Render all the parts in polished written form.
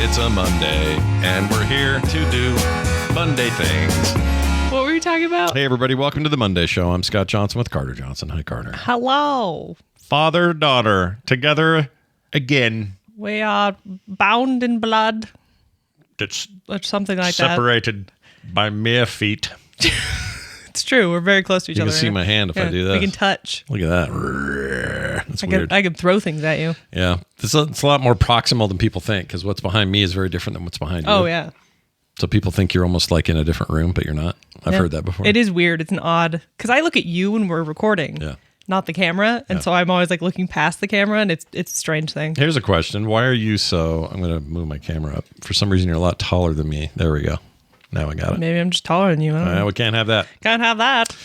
It's a Monday, and we're here to do Monday things. What were you talking about? Hey, everybody. Welcome to the Monday Show. I'm Scott Johnson with Carter Johnson. Hi, Carter. Hello. Father, daughter, together again. We are bound in blood. It's Or something like separated by mere feet. that. It's true. We're very close to each You other. can see my hand if I do this. We can touch. Look at that. That's weird. I can throw things at you. Yeah. It's a lot more proximal than people think, because what's behind me is very different than what's behind you. Oh, yeah. So people think you're almost like in a different room, but you're not. I've heard that before. It is weird. It's an odd... Because I look at you when we're recording, not the camera. And so I'm always like looking past the camera, and it's a strange thing. Here's a question. Why are you so... I'm going to move my camera up. For some reason, you're a lot taller than me. There we go. Now I got it. Maybe I'm just taller than you. I don't know. We can't have that. Can't have that.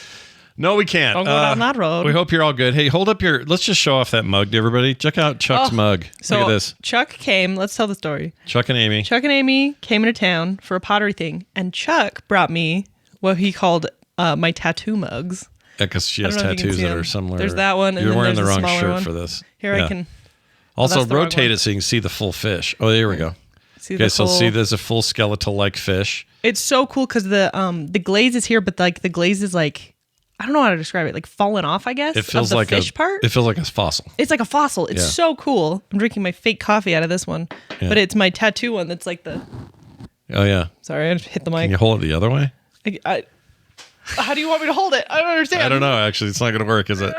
No, we can't. Don't go down that road. We hope you're all good. Hey, hold up your... Let's just show off that mug to everybody. Check out Chuck's mug. So Look at this. Chuck came. Let's tell the story. Chuck and Amy. Chuck and Amy came into town for a pottery thing, and Chuck brought me what he called my tattoo mugs. Yeah, because she has I don't know if you can tattoos see that them. are similar. There's that one, and You're then wearing the there's a wrong smaller shirt one. for this. Here, Yeah. I can... Also, that's the wrong rotate one. it so you can see the full fish. Oh, there we go. See Okay, the so full- see there's a full skeletal-like fish. It's so cool because the glaze is here, but like the glaze is like, I don't know how to describe it, like fallen off, I guess. It feels of the like fish part. It feels like a fossil. It's like a fossil. It's Yeah. so cool. I'm drinking my fake coffee out of this one, but it's my tattoo one. That's like the. Oh, yeah. Sorry, I just hit the mic. Can you hold it the other way? How do you want me to hold it? I don't understand. I don't know, actually. It's not going to work, is it?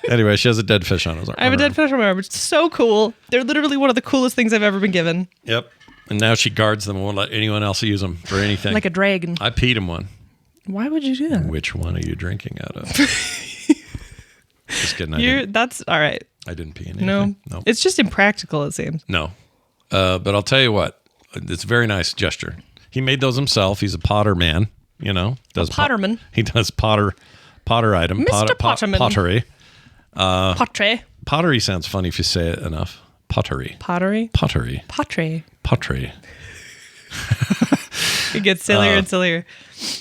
Anyway, she has a dead fish on her arm. I have a dead fish on my arm. It's so cool. They're literally one of the coolest things I've ever been given. Yep. And now she guards them and won't let anyone else use them for anything. Like a dragon. I peed him one. Why would you do that? Which one are you drinking out of? Just kidding. That's all right. I didn't pee in anything. No, it's just impractical. It seems. No. But I'll tell you what. It's a very nice gesture. He made those himself. He's a potter man, you know. Does potterman. He does potter item. Mr. Potterman. Pottery. Pottery. Pottery sounds funny if you say it enough. Pottery. Pottery. Pottery. Pottery. Pottery. It gets sillier and sillier.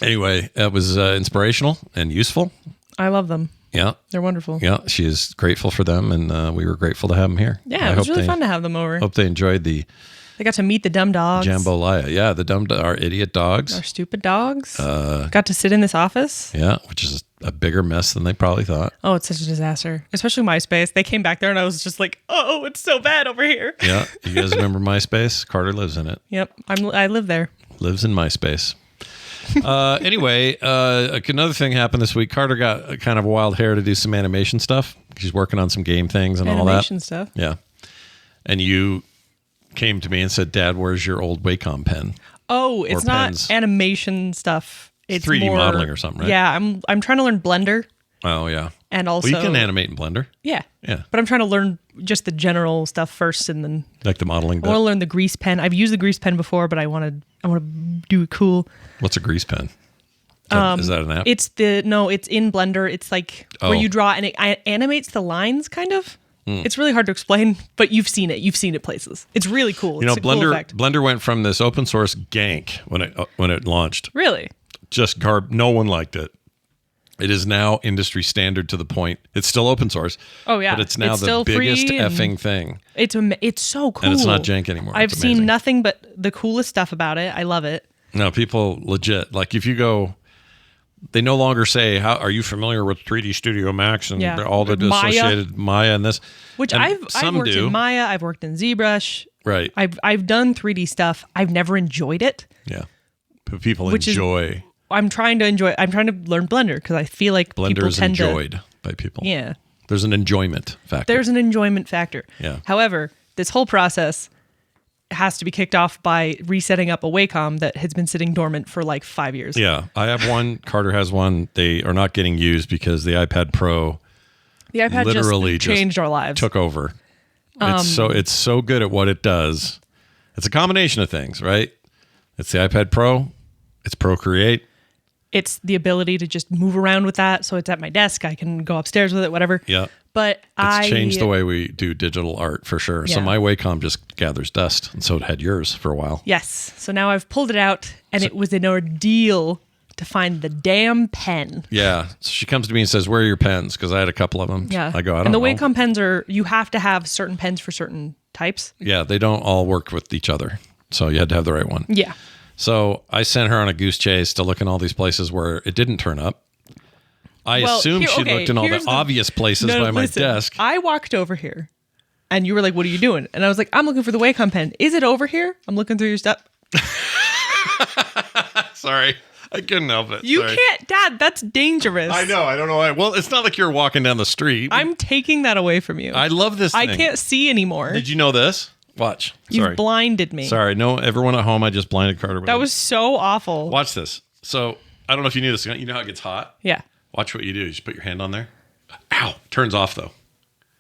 Anyway, it was inspirational and useful. I love them. Yeah. They're wonderful. Yeah. She is grateful for them, and we were grateful to have them here. Yeah, it was really fun to have them over. Hope they enjoyed the They got to meet the dumb dogs. jambalaya. Yeah, our idiot dogs. Our stupid dogs. Got to sit in this office. Yeah, which is a bigger mess than they probably thought. Oh, it's such a disaster. Especially MySpace. They came back there and I was just like, oh, it's so bad over here. Yeah. You guys remember MySpace? Carter lives in it. Yep. I live there. Lives in MySpace. Anyway, another thing happened this week. Carter got kind of wild hair to do some animation stuff. She's working on some game things and all that. Animation stuff. Yeah. And you came to me and said, Dad, where's your old Wacom pen? Oh, it's not pens. animation stuff. It's 3D more, modeling or something, right? Yeah, I'm trying to learn Blender. Oh, yeah. And also... Well, you can animate in Blender. Yeah. Yeah. But I'm trying to learn just the general stuff first, and then Like the modeling I bit. want to learn the grease pen. I've used the grease pen before, but I want to do it cool. What's a grease pen? Is that an app? It's in Blender. It's like where you draw and it animates the lines, kind of. It's really hard to explain, but you've seen it. You've seen it places. It's really cool. You know, It's a cool effect. Blender went from this open source gank when it launched. Really? Just no one liked it. It is now industry standard to the point. It's still open source. Oh, yeah. But it's now It's the still biggest free and- effing thing. It's so cool. And it's not jank anymore. I've It's seen amazing. nothing but the coolest stuff about it. I love it. No, people legit. Like if you go, they no longer say, "How are you familiar with 3D Studio Max and Yeah. all the Maya. associated Maya and this?" Which And I've some worked do. in Maya. I've worked in ZBrush. Right. I've done 3D stuff. I've never enjoyed it. Yeah. But people Which is- enjoy. I'm trying to learn Blender because I feel like Blender people is tend enjoyed by people. to. Yeah. There's an enjoyment factor. There's an enjoyment factor. Yeah. However, this whole process has to be kicked off by resetting up a Wacom that has been sitting dormant for like 5 years. Yeah, I have one. Carter has one. They are not getting used because the iPad Pro The iPad literally just changed our lives. took over. It's so good at what it does. It's a combination of things, right? It's the iPad Pro. It's Procreate. It's the ability to just move around with that. So it's at my desk. I can go upstairs with it, whatever. Yeah. But It's changed the way we do digital art for sure. So Yeah. my Wacom just gathers dust, and so it had yours for a while. Yes. So now I've pulled it out, and it was an ordeal to find the damn pen. Yeah. So she comes to me and says, "Where are your pens?" Because I had a couple of them. Yeah. I go, "I don't and the know." Wacom pens you have to have certain pens for certain types. Yeah, they don't all work with each other. So you had to have the right one. Yeah. So I sent her on a goose chase to look in all these places where it didn't turn up. I assumed she looked in all the obvious places by my desk. I walked over here and you were like, what are you doing? And I was like, I'm looking for the Wacom pen. Is it over here? I'm looking through your stuff. Sorry. I couldn't help it. You can't, Dad, that's dangerous. I know. I don't know why. Well, it's not like you're walking down the street. I'm taking that away from you. I love this thing. I can't see anymore. Did you know this? Watch. Sorry. You blinded me. Sorry. No, everyone at home, I just blinded Carter with That was so awful. Watch this. So, I don't know if you knew this. You know how it gets hot? Yeah. Watch what you do. You just put your hand on there. Ow. Turns off, though.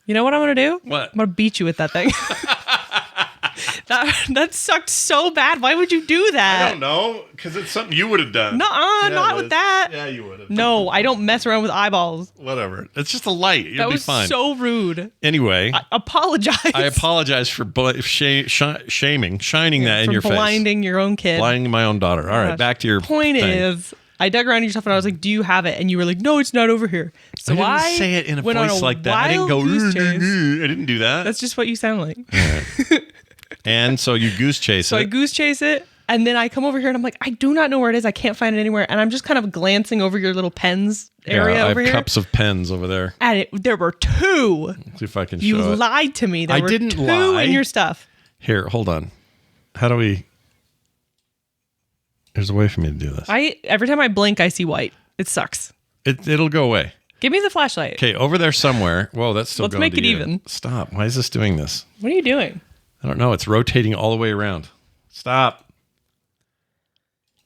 You know what I'm going to do? What? I'm going to beat you with that thing. That sucked so bad. Why would you do that? I don't know. Because it's something you would have done. Nuh-uh, not with that. Yeah, you would have. No, I don't mess around with eyeballs. Whatever. It's just a light. You'll be fine. That was so rude. Anyway. I apologize. I apologize for shining that in your face. Blinding your own kid. Blinding my own daughter. All right, back to your point thing. is, I dug around your stuff and I was like, do you have it? And you were like, no, it's not over here. So I didn't say it in a voice like that. I didn't go, I didn't do that. That's just what you sound like. Right. And so you goose chase it. So I goose chase it. And then I come over here and I'm like, I do not know where it is. I can't find it anywhere. And I'm just kind of glancing over your little pens area over here. I have cups of pens over there. And there were two. Let's see if I can show You it. lied to me. There were didn't two lie. in your stuff. Here, hold on. How do we... There's a way for me to do this. Every time I blink, I see white. It sucks. It'll go away. Give me the flashlight. Okay, over there somewhere. Whoa, that's still going. Let's make it even. Stop. Why is this doing this? What are you doing? I don't know. It's rotating all the way around. Stop.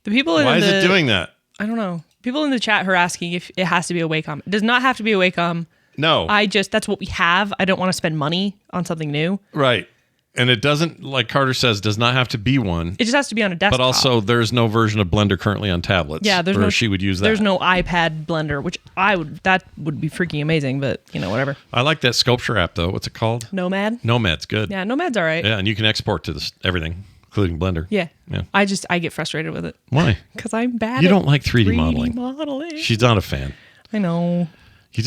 The people Why is it doing that? I don't know. People in the chat are asking if it has to be a Wacom. It does not have to be a Wacom. No. That's what we have. I don't want to spend money on something new. Right. And it doesn't, like Carter says, does not have to be one. It just has to be on a desktop. But also, there's no version of Blender currently on tablets. Yeah, she would use that. There's no iPad Blender, which that would be freaking amazing, but whatever. I like that sculpture app though. What's it called? Nomad. Nomad's good. Yeah, Nomad's all right. Yeah, and you can export to everything, including Blender. Yeah. Yeah. I get frustrated with it. Why? Because I'm bad. You don't like 3D modeling. She's not a fan. I know.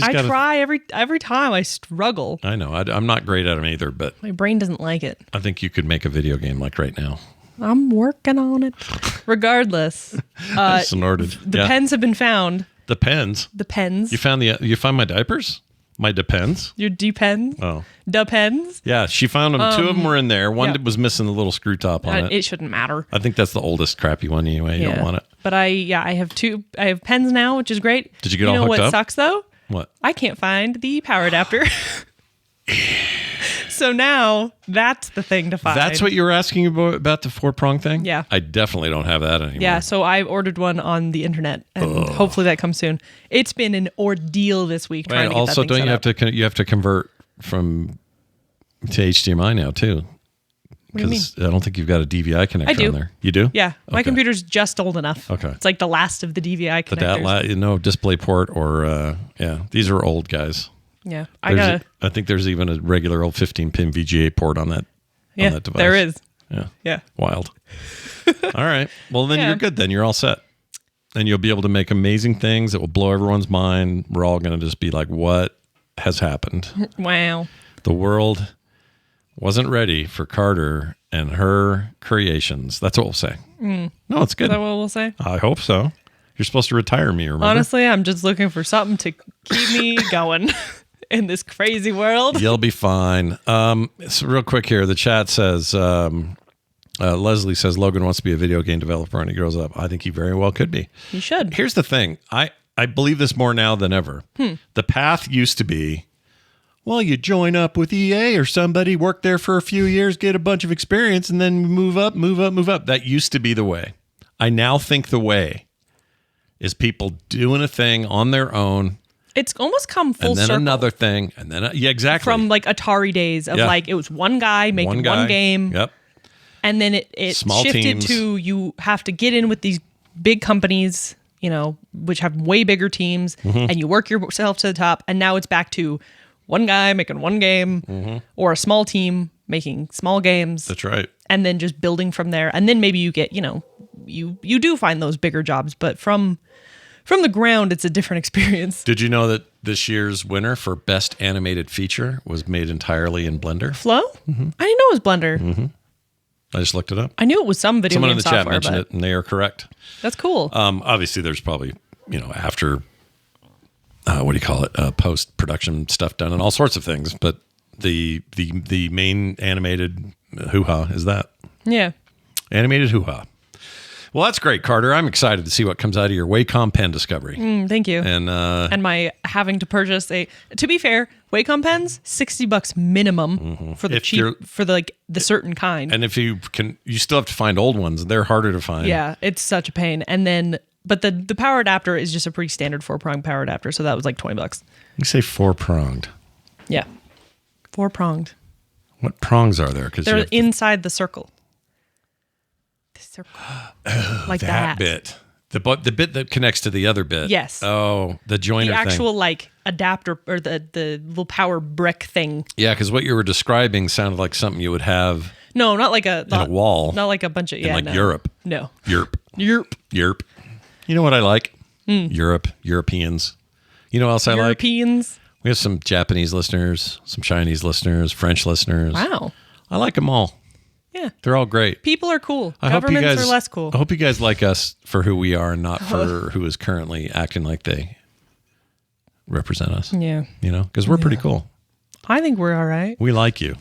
I try every time. I struggle. I know. I'm not great at them either, but my brain doesn't like it. I think you could make a video game like right now. I'm working on it. Regardless, I snorted. The pens have been found. The pens. The pens. You found my diapers? My depends? Your depends? Oh. Depends? Yeah, she found them. Two of them were in there. One was missing the little screw top on it. It shouldn't matter. I think that's the oldest crappy one anyway. You don't want it. But I have two. I have pens now, which is great. Did you get all hooked up? You know what sucks though? What? I can't find the power adapter. So now that's the thing to find. That's what you were asking about the 4-prong thing? Yeah. I definitely don't have that anymore. Yeah, so I ordered one on the internet, and hopefully that comes soon. It's been an ordeal this week trying to get that thing don't set you have to convert to HDMI now too? What do you mean? Because I don't think you've got a DVI connector on there. You do? Yeah. My computer's just old enough. Okay. It's like the last of the DVI connectors. DisplayPort or these are old guys. Yeah. I think there's even a regular old 15-pin VGA port on that. Yeah, on that device. there is. Yeah. Yeah. Wild. All right. Well, then you're good. Then you're all set. And you'll be able to make amazing things that will blow everyone's mind. We're all going to just be like, what has happened? Wow. The world wasn't ready for Carter and her creations. That's what we'll say. No, it's good. Is that what we'll say? I hope so. You're supposed to retire me, remember? Honestly, I'm just looking for something to keep me going in this crazy world. You'll be fine. So real quick here, the chat says, Leslie says, Logan wants to be a video game developer when he grows up. I think he very well could be. He should. Here's the thing. I believe this more now than ever. The path used to be, well, you join up with EA or somebody, work there for a few years, get a bunch of experience, and then move up. That used to be the way. I now think the way is people doing a thing on their own. It's almost come full circle. And then another thing. And then, exactly. From like Atari days of like, it was one guy making one game. Yep. And then it Small shifted teams. to you have to get in with these big companies, which have way bigger teams, and you work yourself to the top. And now it's back to one guy making one game or a small team making small games. That's right. And then just building from there. And then maybe you get, you do find those bigger jobs, but from the ground, it's a different experience. Did you know that this year's winner for Best Animated Feature was made entirely in Blender? Flow? I didn't know it was Blender. I just looked it up. I knew it was some video Someone game in the chat software, mentioned but it, and they are correct. that's cool. Obviously, there's probably, after, what do you call it, post-production stuff done and all sorts of things. But the main animated hoo-ha is that. Yeah. Animated hoo-ha. Well, that's great, Carter. I'm excited to see what comes out of your Wacom pen discovery. Thank you. And my having to purchase to be fair, Wacom pens, $60 minimum for the the certain kind. And if you still have to find old ones. They're harder to find. Yeah, it's such a pain. And then, but the power adapter is just a pretty standard 4-prong power adapter. So that was like $20. You say 4-pronged. Yeah. 4-pronged. What prongs are there? Because they're inside the circle. Circle. Like that bit. The bit that connects to the other bit. Yes. Oh, the joiner thing. The actual like adapter or the little power brick thing. Yeah, because what you were describing sounded like something you would have. No, not like a wall. Not like a bunch of Europe. No. Europe. You know what I like? Europeans. You know what else I like? Europeans. We have some Japanese listeners, some Chinese listeners, French listeners. Wow. I like them all. Yeah. They're all great. People are cool. I Governments hope you guys, are less cool. I hope you guys like us for who we are and not for who is currently acting like they represent us. Yeah. Because we're pretty cool. I think we're all right. We like you.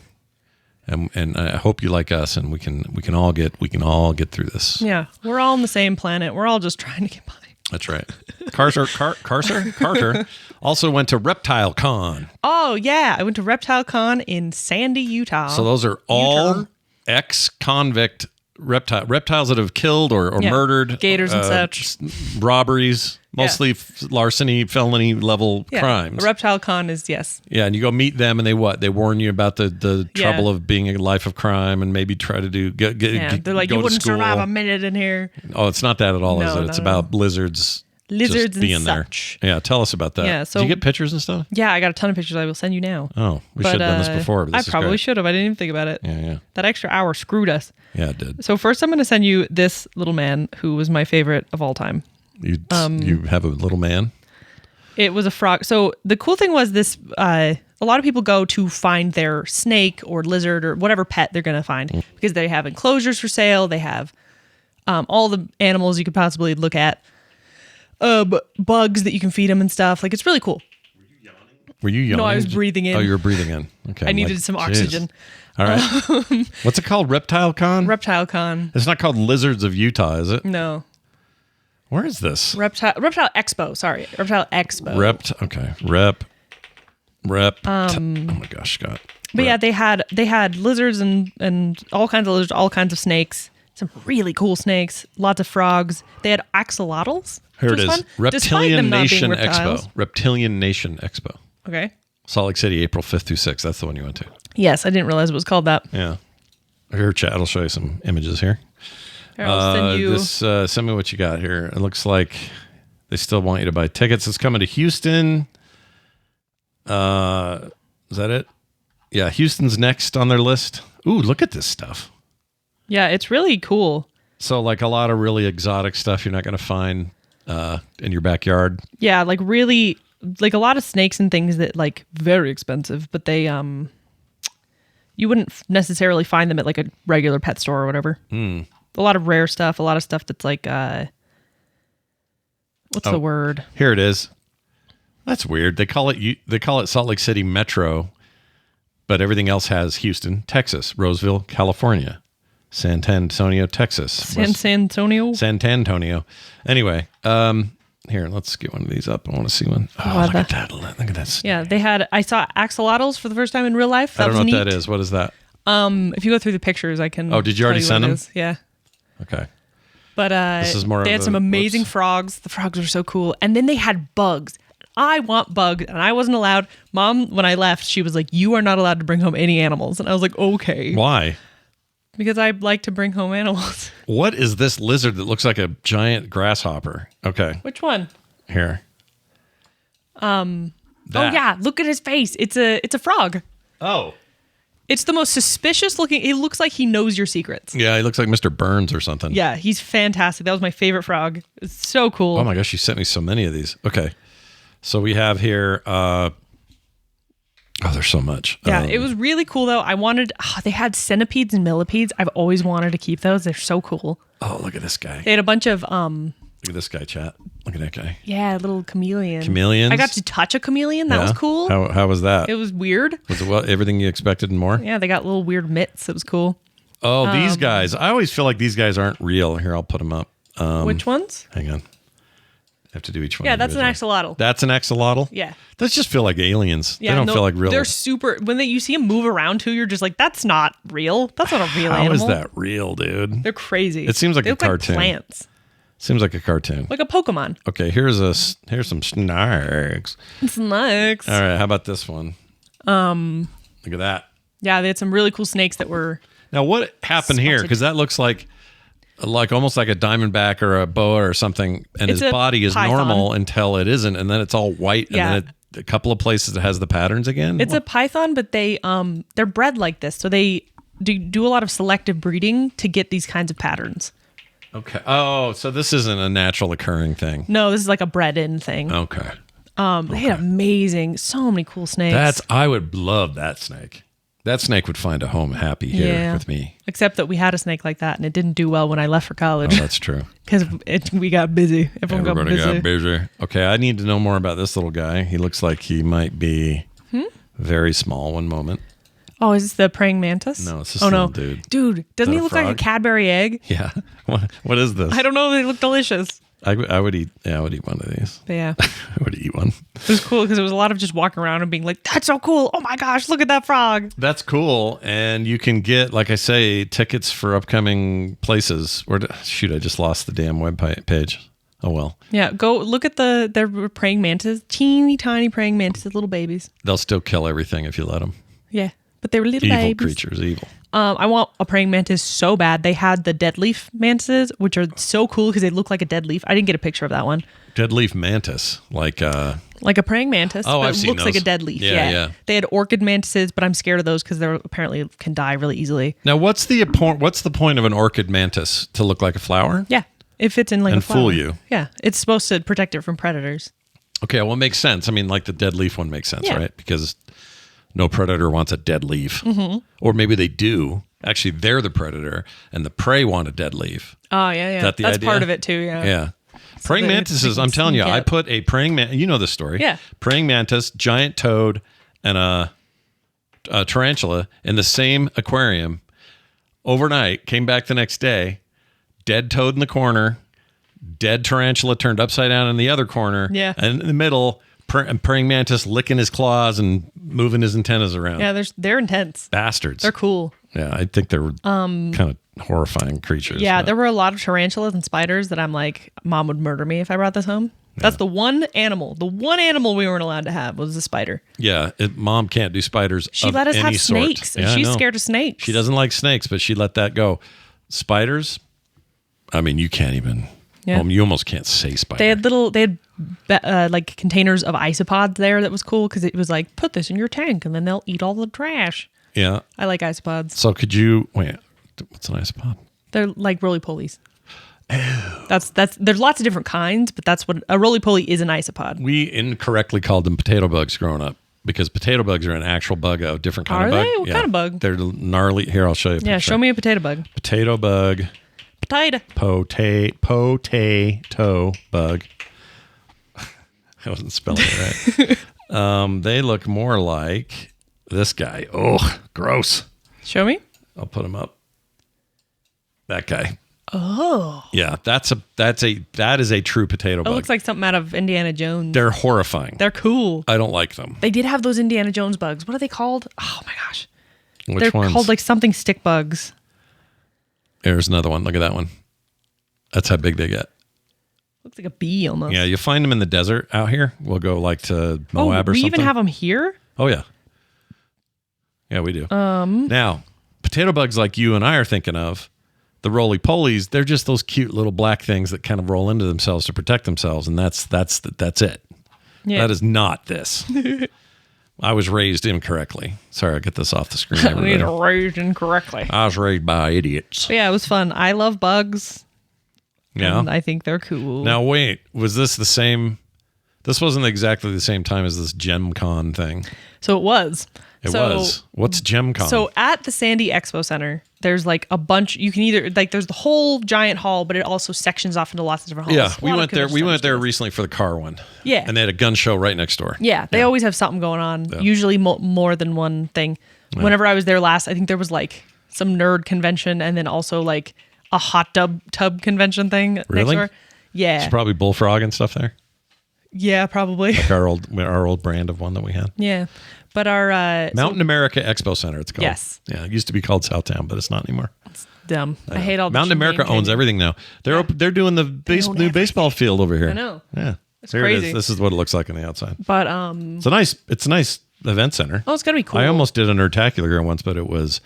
And I hope you like us, and we can all get through this. Yeah. We're all on the same planet. We're all just trying to get by. That's right. Carter also went to Reptile Con. Oh, yeah. I went to Reptile Con in Sandy, Utah. So those are all ex-convict reptiles that have killed or murdered. Gators and such. Robberies, mostly larceny, felony level crimes. Reptile Con is, yes. Yeah, and you go meet them, and they warn you about the trouble of being a life of crime and maybe try to they're like, you wouldn't survive a minute in here. Oh, it's not that at all, is it? No, It's about lizards just being and such. There. Yeah, tell us about that. Yeah, so, did you get pictures and stuff? Yeah, I got a ton of pictures I will send you now. Oh, we should have done this before. But this I probably should have. I didn't even think about it. Yeah. That extra hour screwed us. Yeah, it did. So first I'm going to send you this little man who was my favorite of all time. You have a little man? It was a frog. So the cool thing was this, a lot of people go to find their snake or lizard or whatever pet they're going to find because they have enclosures for sale. They have all the animals you could possibly look at. Bugs that you can feed them and stuff. Like, it's really cool. Were you yawning? No, I was breathing in. Oh, you were breathing in. Okay. I needed some oxygen. All right. What's it called? Reptile Con? Reptile Con. It's not called Lizards of Utah, is it? No. Where is this? Reptile Expo. Sorry. Reptile Expo. Oh my gosh, Scott. But yeah, they had lizards and all kinds of lizards, all kinds of snakes. Some really cool snakes. Lots of frogs. They had axolotls. Here it is. Fun, Reptilian Nation Expo. Reptilian Nation Expo. Okay. Salt Lake City, April 5th through 6th. That's the one you went to. Yes, I didn't realize it was called that. Yeah. Here, chat. I'll show you some images here. Here, I'll send you. Send me what you got here. It looks like they still want you to buy tickets. It's coming to Houston. Is that it? Yeah, Houston's next on their list. Ooh, look at this stuff. Yeah, it's really cool. So, like a lot of really exotic stuff you're not going to find in your backyard. Yeah, like really, like a lot of snakes and things that like very expensive, but they you wouldn't necessarily find them at like a regular pet store or whatever. A lot of rare stuff, a lot of stuff that's like what's the word? Here it is. That's weird. They call it Salt Lake City Metro, but everything else has Houston, Texas, Roseville, California, San Antonio, Texas. San Antonio. Anyway, here, let's get one of these up. I want to see one. Oh, look at that. Look at that. Yeah, I saw axolotls for the first time in real life. I don't know what that is. What is that? If you go through the pictures, I can. Oh, did you already send them? Yeah. Okay. But this is more they had some amazing frogs. The frogs were so cool. And then they had bugs. I want bugs, and I wasn't allowed. Mom, when I left, she was like, "You are not allowed to bring home any animals." And I was like, "Okay." Why? Because I like to bring home animals. What is this lizard that looks like a giant grasshopper? Okay. Which one? Here. Oh yeah, look at his face. It's a frog. Oh. It's the most suspicious looking. It looks like he knows your secrets. Yeah, he looks like Mr. Burns or something. Yeah, he's fantastic. That was my favorite frog. It's so cool. Oh my gosh, you sent me so many of these. Okay. So we have here Oh, there's so much. Yeah, it was really cool though. They had centipedes and millipedes. I've always wanted to keep those. They're so cool. Oh, look at this guy. They had a bunch of Look at this guy, chat. Look at that guy. yeah, little chameleon. Chameleons? I got to touch a chameleon. That was cool. How was that? It was weird. Was it everything you expected and more? Yeah, they got little weird mitts. It was cool. Oh, these guys. I always feel like these guys aren't real. Here, I'll put them up. Which ones? Hang on. I have to do each one. Yeah, that's an individually. axolotl. That's an axolotl? Yeah. Those just feel like aliens. Yeah, they don't no, feel like real. They're super. When you see them move around too, you're just like, that's not real. That's not a real How animal. is that real, dude? They're crazy. It seems like they a look cartoon. Like plants. Seems like a cartoon. Like a Pokemon. Okay, here's some snakes. Snakes. All right, how about this one? Look at that. Yeah, they had some really cool snakes that were. Now, what happened here? Spotted. Because that looks like almost like a diamondback or a boa or something, and It's his a body is python. normal until it isn't, and then it's all white, Yeah. and then a couple of places it has the patterns again. It's a python, but they're bred like this, so they do a lot of selective breeding to get these kinds of patterns. Okay. Oh, so this isn't a natural occurring thing. No, this is like a bred-in thing. Okay. They had so many cool snakes. I would love that snake. That snake would find a home happy here with me. Except that we had a snake like that, and it didn't do well when I left for college. Oh, that's true. Because we got busy. Everyone Everybody got busy. busy. Okay, I need to know more about this little guy. He looks like he might be very small. One moment. Oh, is this the praying mantis? No, it's this little dude. Dude, doesn't that he a look like a frog? Cadbury egg? Yeah. What is this? I don't know. They look delicious. I would eat. Yeah, I would eat one of these. But yeah, I would eat one. it was cool because it was a lot of just walking around and being like, "That's so cool! Oh my gosh, look at that frog!" That's cool, and you can get, like I say, tickets for upcoming places. Shoot, I just lost the damn web page. Oh well. Yeah, go look at their praying mantis, teeny tiny praying mantises, little babies. They'll still kill everything if you let them. Yeah, but they were little Evil babies. creatures, evil. I want a praying mantis so bad. They had the dead leaf mantises, which are so cool because they look like a dead leaf. I didn't get a picture of that one. Dead leaf mantis, like a praying mantis. Oh, but I've it seen looks like a those. dead leaf. Yeah. They had orchid mantises, but I'm scared of those because they're apparently can die really easily. Now, what's the point of an orchid mantis? To look like a flower? Yeah, if it's in like And a flower. fool you. Yeah, it's supposed to protect it from predators. Okay, well, it makes sense. I mean, like the dead leaf one makes sense, Yeah. right? Because no predator wants a dead leaf. Mm-hmm. Or maybe they do. Actually, they're the predator, and the prey want a dead leaf. Oh yeah, yeah. That the That's idea? part of it too. Yeah. Yeah. Praying they mantises, can I'm telling you, sneak I up. put a praying mantis, you know the story. Yeah. Praying mantis, giant toad, and a tarantula in the same aquarium overnight, came back the next day, dead toad in the corner, dead tarantula turned upside down in the other corner. Yeah. And in the middle, praying mantis licking his claws and moving his antennas around. Yeah, they're intense. Bastards. They're cool. Yeah, I think they're kind of horrifying creatures. Yeah, but- there were a lot of tarantulas and spiders that I'm like, Mom would murder me if I brought this home. That's the one animal we weren't allowed to have was a spider. Yeah, Mom can't do spiders. She of let us any have sort. snakes, and Yeah, I she's know. scared of snakes. She doesn't like snakes, but she let that go. Spiders, I mean, you can't even. Yeah. You almost can't say spider. They had like containers of isopods there that was cool because it was like, put this in your tank and then they'll eat all the trash. Yeah. I like isopods. So could you wait? What's an isopod? They're like roly-polies. That's there's lots of different kinds, but that's what a roly-poly is, an isopod. We incorrectly called them potato bugs growing up because potato bugs are an actual bug, a different kind Are of bug. they? What kind of bug? They're gnarly. Here, I'll show you. A Yeah, picture. show me a potato bug. Potato bug. Potato. Potato bug. I wasn't spelling it right. They look more like this guy. Oh, gross. Show me. I'll put him up. That guy. Oh. Yeah, that is a true potato It bug. looks like something out of Indiana Jones. They're horrifying. They're cool. I don't like them. They did have those Indiana Jones bugs. What are they called? Oh my gosh. Which They're ones? called like something stick bugs. There's another one. Look at that one. That's how big they get. Looks like a bee almost. Yeah, you find them in the desert out here. We'll go like to Moab or we something. even have them here? Oh yeah. Yeah, we do. Now, potato bugs like you and I are thinking of, the roly-polies, they're just those cute little black things that kind of roll into themselves to protect themselves, and that's it. Yeah. That is not this. I was raised incorrectly. Sorry, I'll get this off the screen. We everybody. raised incorrectly. I was raised by idiots. But yeah, it was fun. I love bugs. Yeah. And I think they're cool. Now wait, was this the same This wasn't exactly the same time as this Gem Con thing. So it was. It was. What's Gem Con? So at the Sandy Expo Center, there's like a bunch. You can either like there's the whole giant hall, but it also sections off into lots of different halls. Yeah, A we lot of went there. We convention went there centers. recently for the car one. Yeah. And they had a gun show right next door. Yeah, they always have something going on. Yeah. Usually more than one thing. Yeah. Whenever I was there last, I think there was like some nerd convention and then also like a hot tub convention thing next Really? door. Yeah. It's probably Bullfrog and stuff there. Yeah, probably. Like our old brand of one that we had. Yeah. But our Mountain America Expo Center, it's called. Yes. Yeah, it used to be called Southtown, but it's not anymore. dumb. I hate all the Mountain America owns everything now. They're doing the own new everything. baseball field over here. I know. Yeah. It's Here it crazy. is. This is what it looks like on the outside. But It's a nice event center. oh, it's gonna be cool. I almost did a Nerdtacular here once, but it was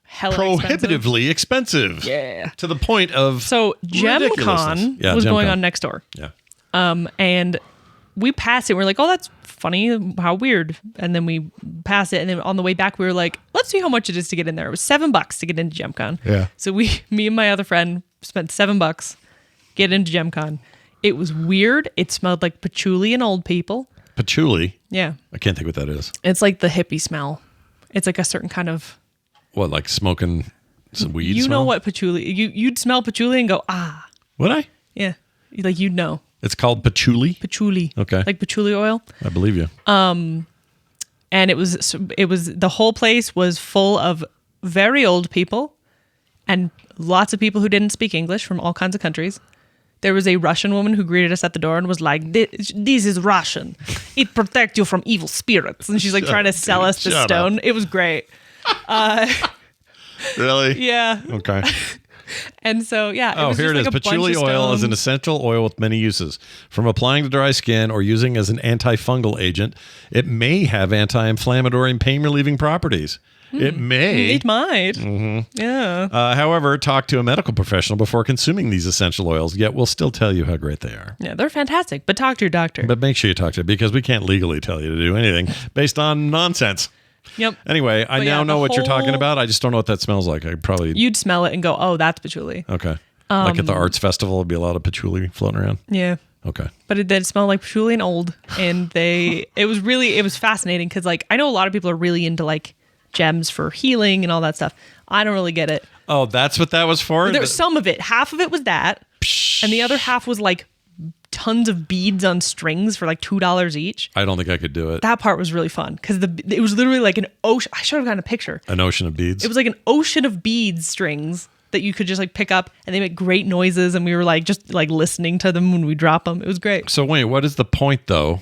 Hella prohibitively expensive. Yeah. To the point of So Gem ridiculousness. Con was Gem going Con. on next door. Yeah. And we passed it. We're like, oh, that's funny. How weird. And then we passed it. And then on the way back, we were like, let's see how much it is to get in there. It was $7 to get into Gem Con. Yeah. So me and my other friend spent $7, get into Gem Con. It was weird. It smelled like patchouli and old people. Patchouli. Yeah. I can't think what that is. It's like the hippie smell. It's like a certain kind of, What, like smoking some weed? you smell? know what patchouli, you'd smell patchouli and go, ah, Would I? yeah. Like, you'd know. It's called patchouli. Patchouli. Okay. Like patchouli oil. I believe you. And it was the whole place was full of very old people and lots of people who didn't speak English from all kinds of countries. There was a Russian woman who greeted us at the door and was like, this is Russian. It protects you from evil spirits. And she's like trying to sell us the shut stone. It was great. Really? Yeah. Okay. And so, yeah. Oh, was here it just is. like a bunch Patchouli of oil is an stones. essential oil with many uses. From applying to dry skin or using as an antifungal agent, it may have anti-inflammatory and pain-relieving properties. It may. It might. Yeah. However, talk to a medical professional before consuming these essential oils, yet we'll still tell you how great they are. Yeah, they're fantastic. But talk to your doctor. But make sure you talk to it because we can't legally tell you to do anything based on nonsense. Yep. Anyway, I But now yeah, know the what you're talking whole- about. I just don't know what that smells like. I probably... You'd smell it and go, oh, that's patchouli. Okay. Like at the arts festival, there'd be a lot of patchouli floating around. Yeah. Okay. But it did smell like patchouli and old. And it was fascinating because, like, I know a lot of people are really into, like, gems for healing and all that stuff. I don't really get it. Oh, that's what that was for? There's some of it. Half of it was that. And the other half was, like, tons of beads on strings for, like, $2 each. I don't think I could do it. That part was really fun because it was literally like an ocean. I should have gotten a picture. An ocean of beads. It was like an ocean of beads strings that you could just like pick up and they make great noises. And we were like, just like listening to them when we drop them. It was great. So wait, what is the point though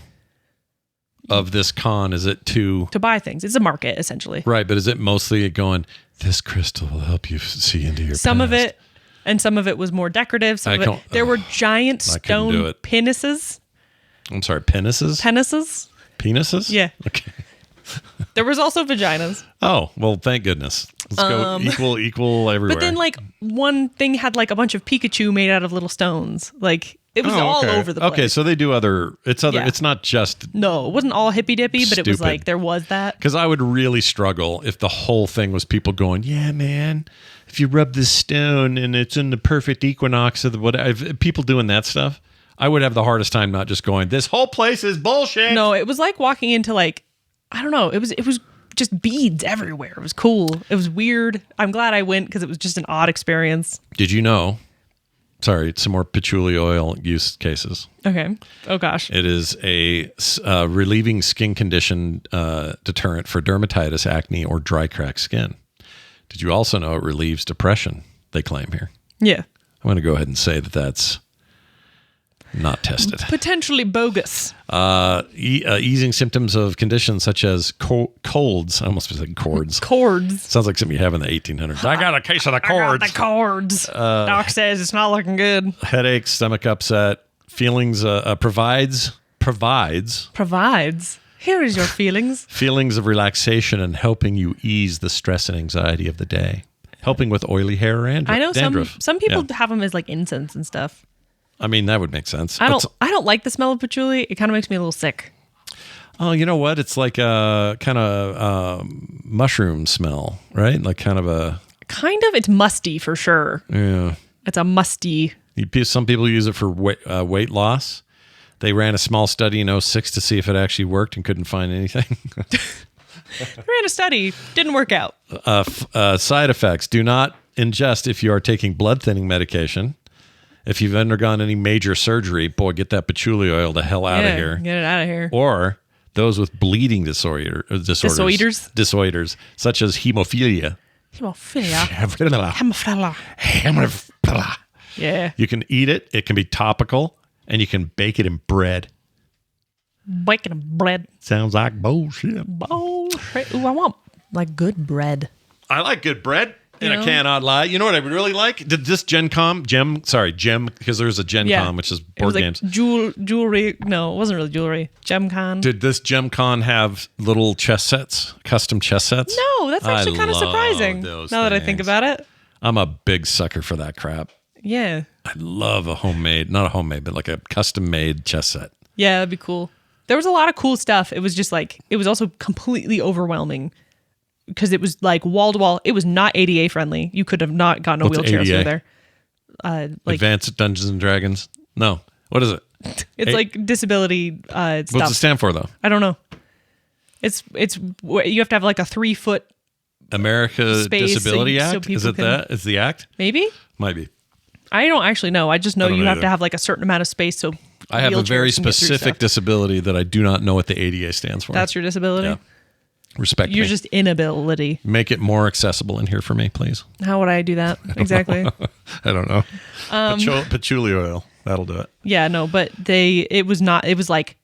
of this con? Is it to buy things. It's a market essentially. right? But is it mostly going? This crystal will help you see into your. Some of past." it, and some of it was more decorative. Some I of it, can't- there were giant I couldn't do stone it. penises. I'm sorry, penises. Penises. Yeah. Okay. There was also vaginas. Oh well, thank goodness. Let's go equal everywhere. But then like one thing had like a bunch of Pikachu made out of little stones. Like it was Oh, all okay. over the place. Okay, so they do other. It's other. Yeah. It's not just No, it wasn't all hippy dippy, but it was Stupid. like there was that. because I would really struggle if the whole thing was people going, "Yeah, man, if you rub this stone and it's in the perfect equinox of the whatever." People doing that stuff, I would have the hardest time not just going, "This whole place is bullshit." No, it was like walking into like I don't know. It was just beads everywhere. It was cool. It was weird. I'm glad I went because it was just an odd experience. Did you know? Sorry, some more patchouli oil use cases. Okay. Oh gosh. It is a relieving skin condition deterrent for dermatitis, acne, or dry cracked skin. Did you also know it relieves depression? They claim here. Yeah. I'm going to go ahead and say that that's not tested. Potentially bogus. Easing symptoms of conditions such as colds. I almost said cords. Cords. Sounds like something you have in the 1800s. I got a case of the cords. I got the cords. Doc says it's not looking good. Headaches, stomach upset, feelings. Provides Here is your feelings. feelings of relaxation and helping you ease the stress and anxiety of the day. Helping with oily hair or I know dandruff. some people Yeah. have them as like incense and stuff. I mean, that would make sense. I But- don't like the smell of patchouli. It kind of makes me a little sick. Oh, you know what? It's like a kind of mushroom smell, right? Like kind of a Kind of. It's musty for sure. yeah. It's a musty. Some people use it for weight loss. They ran a small study in '06 to see if it actually worked and couldn't find anything. Ran a study, didn't work out. Side effects: do not ingest if you are taking blood thinning medication. If you've undergone any major surgery, boy, get that patchouli oil the hell out of here. Get it out of here. Or those with bleeding disorders, such as hemophilia. Hemophilia. Yeah. You can eat it. It can be topical, and you can bake it in bread. Bacon and bread. Sounds like bullshit. Bullshit. Ooh, I want like good bread. I like good bread. And You know? I cannot lie. You know what I would really like? Did this Gem, because there's a Gen Con, which is board games. Jewelry. No, it wasn't really jewelry. Gem Con. Did this Gem Con have little chess sets, custom chess sets? No, that's actually kind of surprising. Now that I think about it. I'm a big sucker for that crap. Yeah. I love not a homemade, but like a custom made chess set. Yeah, that'd be cool. There was a lot of cool stuff. It was just like, it was also completely overwhelming. Because it was like wall to wall. It was not ADA friendly. You could have not gotten a wheelchair through there. Advanced Dungeons and Dragons? No. What is it? It's like disability stuff. What's it stand for, though? I don't know. It's you have to have like a 3-foot America space Disability so Act? Is it that? Is the act? Maybe? Might be. I don't actually know. I just know you have either. to have like a certain amount of space. So I have a very wheelchairs can get through specific stuff. disability that I do not know what the ADA stands for. That's your disability? Yeah. Respect You're me. just inability. Make it more accessible in here for me, please. How would I do that? Exactly. I don't know. Patchouli oil. That'll do it. Yeah, no, but it was like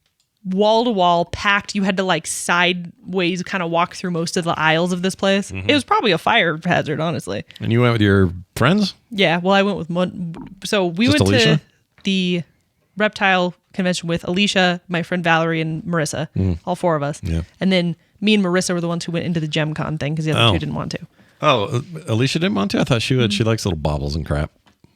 wall to wall packed. You had to like sideways kind of walk through most of the aisles of this place. Mm-hmm. It was probably a fire hazard, honestly. And you went with your friends? Yeah, well, I went with one. So we Just went Alicia? to the Reptile convention with Alicia, my friend Valerie, and Marissa, all 4 of us. Yeah. And then me and Marissa were the ones who went into the Gem Con thing because the other 2 didn't want to. Oh, Alicia didn't want to? I thought she would. She likes little baubles and crap.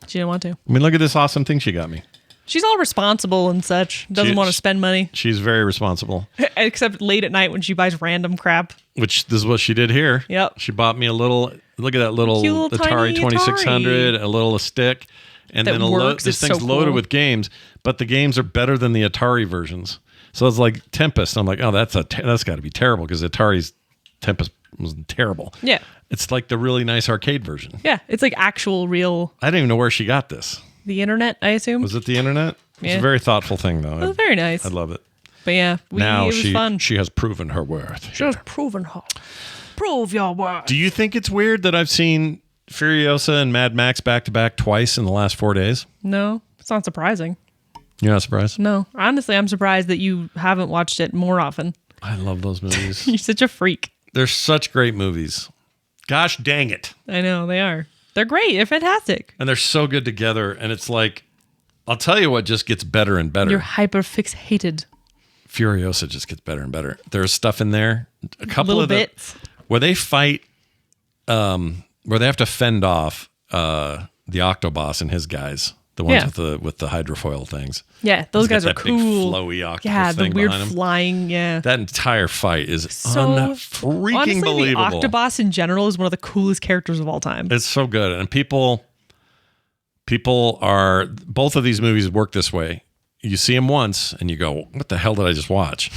She didn't want to. I mean, look at this awesome thing she got me. She's all responsible and such. Doesn't want to spend money. She's very responsible. Except late at night when she buys random crap. Which this is what she did here. Yep. She bought me a little, look at that little Cute little Atari tiny 2600, a little stick. And That then works. this It's thing's so loaded cool. with games, but the games are better than the Atari versions. So it's like Tempest. I'm like, oh, that's got to be terrible because Atari's Tempest was terrible. Yeah. It's like the really nice arcade version. Yeah. It's like actual real. I don't even know where she got this. The internet, I assume. Was it the internet? It's Yeah. a very thoughtful thing, though. It was very nice. I love it. But yeah, it was fun. she has proven her worth. She has proven her. Prove your worth. Do you think it's weird that I've seen Furiosa and Mad Max back to back twice in the last 4 days? No, it's not surprising. You're not surprised? No. Honestly, I'm surprised that you haven't watched it more often. I love those movies. You're such a freak. They're such great movies. Gosh dang it. I know, they are. They're great. They're fantastic. And they're so good together. And it's like, I'll tell you what just gets better and better. You're hyper fixated. Furiosa just gets better and better. There's stuff in there. A couple Little of bits. where they fight, where they have to fend off the Octoboss and his guys, the ones with the hydrofoil things. Yeah, those He's got guys are that cool. Big flowy octopus Yeah, the thing weird behind him. flying. Yeah, That entire fight is so freaking honestly, believable. The Octoboss in general is one of the coolest characters of all time. It's so good, and people are, both of these movies work this way. You see them once, and you go, "What the hell did I just watch?"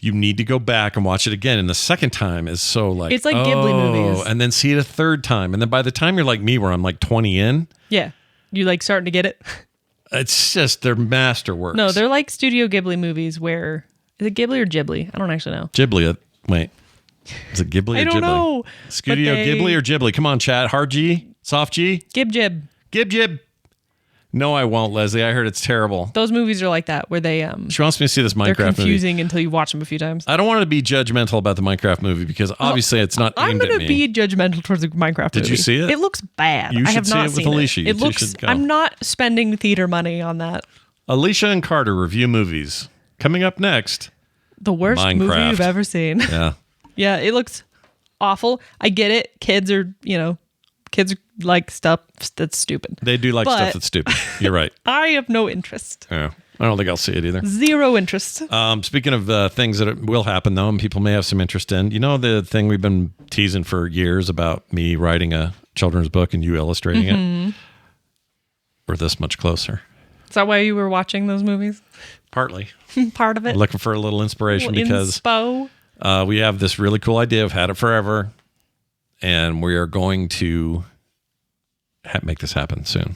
You need to go back and watch it again, and the second time is so like It's like Ghibli movies. and then see it a third time, and then by the time you're like me, where I'm like 20 in, Yeah, you like starting to get it. it's just they're masterworks. No, they're like Studio Ghibli movies. Where is it Ghibli or Ghibli? I don't actually know. Ghibli. Wait, is it Ghibli or Ghibli? I don't know. Studio But they- Ghibli or Ghibli? Come on, chat. Hard G, soft G, Gib Jib. Gib. No, I won't, Leslie. I heard it's terrible. Those movies are like that, where they She wants me to see this they're Minecraft movie. confusing until you watch them a few times. I don't want to be judgmental about the Minecraft movie because obviously it's not I'm aimed at going me. to be judgmental towards the Minecraft movie. Did you see it? It looks bad. You I should have see not it with seen Alicia. it. You It two looks. should go. I'm not spending theater money on that. Alicia and Carter review movies. Coming up next. The worst movie Minecraft. you've ever seen. Yeah. Yeah, it looks awful. I get it. Kids like stuff that's stupid. They do like But- stuff that's stupid. You're right. I have no interest. Yeah. I don't think I'll see it either. Zero interest. Speaking of things that will happen, though, and people may have some interest in, you know, the thing we've been teasing for years about me writing a children's book and you illustrating it? We're this much closer. Is that why you were watching those movies? partly. Part of it. Looking for a little inspiration because Inspo. we have this really cool idea. I've had it forever, and we are going to make this happen soon.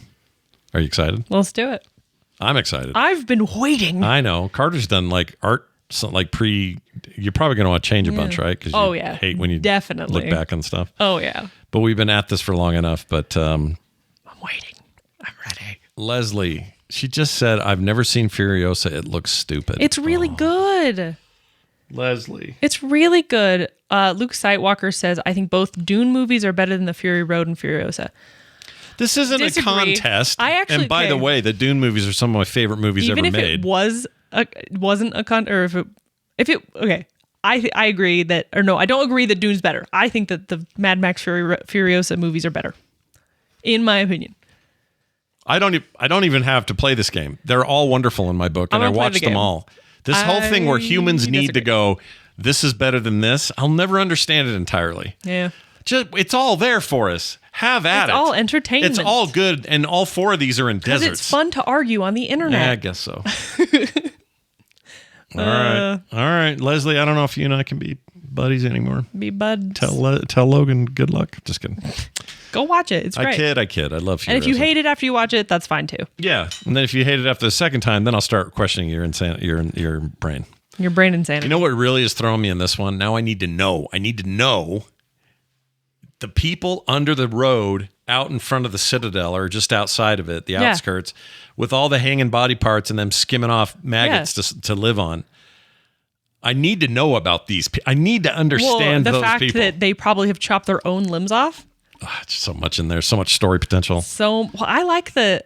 Are you excited? Let's do it. I'm excited. I've been waiting. I know. Carter's done like art, you're probably going to want to change a bunch, right? Because you hate when you definitely look back on stuff. Oh, yeah. But we've been at this for long enough. But I'm waiting. I'm ready. Leslie, she just said, I've never seen Furiosa. It looks stupid. It's really good. Leslie. It's really good. Luke Sightwalker says, I think both Dune movies are better than the Fury Road and Furiosa. This isn't Disagree. a contest. I actually, and by the way, the Dune movies are some of my favorite movies even ever if made. it wasn't a con, or if it okay, I agree that, or no, I don't agree that Dune's better. I think that the Mad Max Furiosa movies are better, in my opinion. I don't even have to play this game. They're all wonderful in my book, and I watched them all. This whole thing where humans need to go, this is better than this, I'll never understand it entirely. Yeah. It's all there for us. Have at it. It's all entertainment. It's all good, and all four of these are in deserts. It's fun to argue on the internet. Yeah, I guess so. All right, Leslie. I don't know if you and I can be buddies anymore. Be buds. Tell Logan good luck. Just kidding. Go watch it. It's great. I kid. I love Furiosa. And if you hate it after you watch it, that's fine too. Yeah, and then if you hate it after the second time, then I'll start questioning your brain. Your brain insanity. You know what really is throwing me in this one? Now I need to know. The people under the road out in front of the Citadel or just outside of it, the outskirts, with all the hanging body parts and them skimming off maggots to live on. I need to know about these people. I need to understand those people. The fact that they probably have chopped their own limbs off. Just so much in there, so much story potential. I like the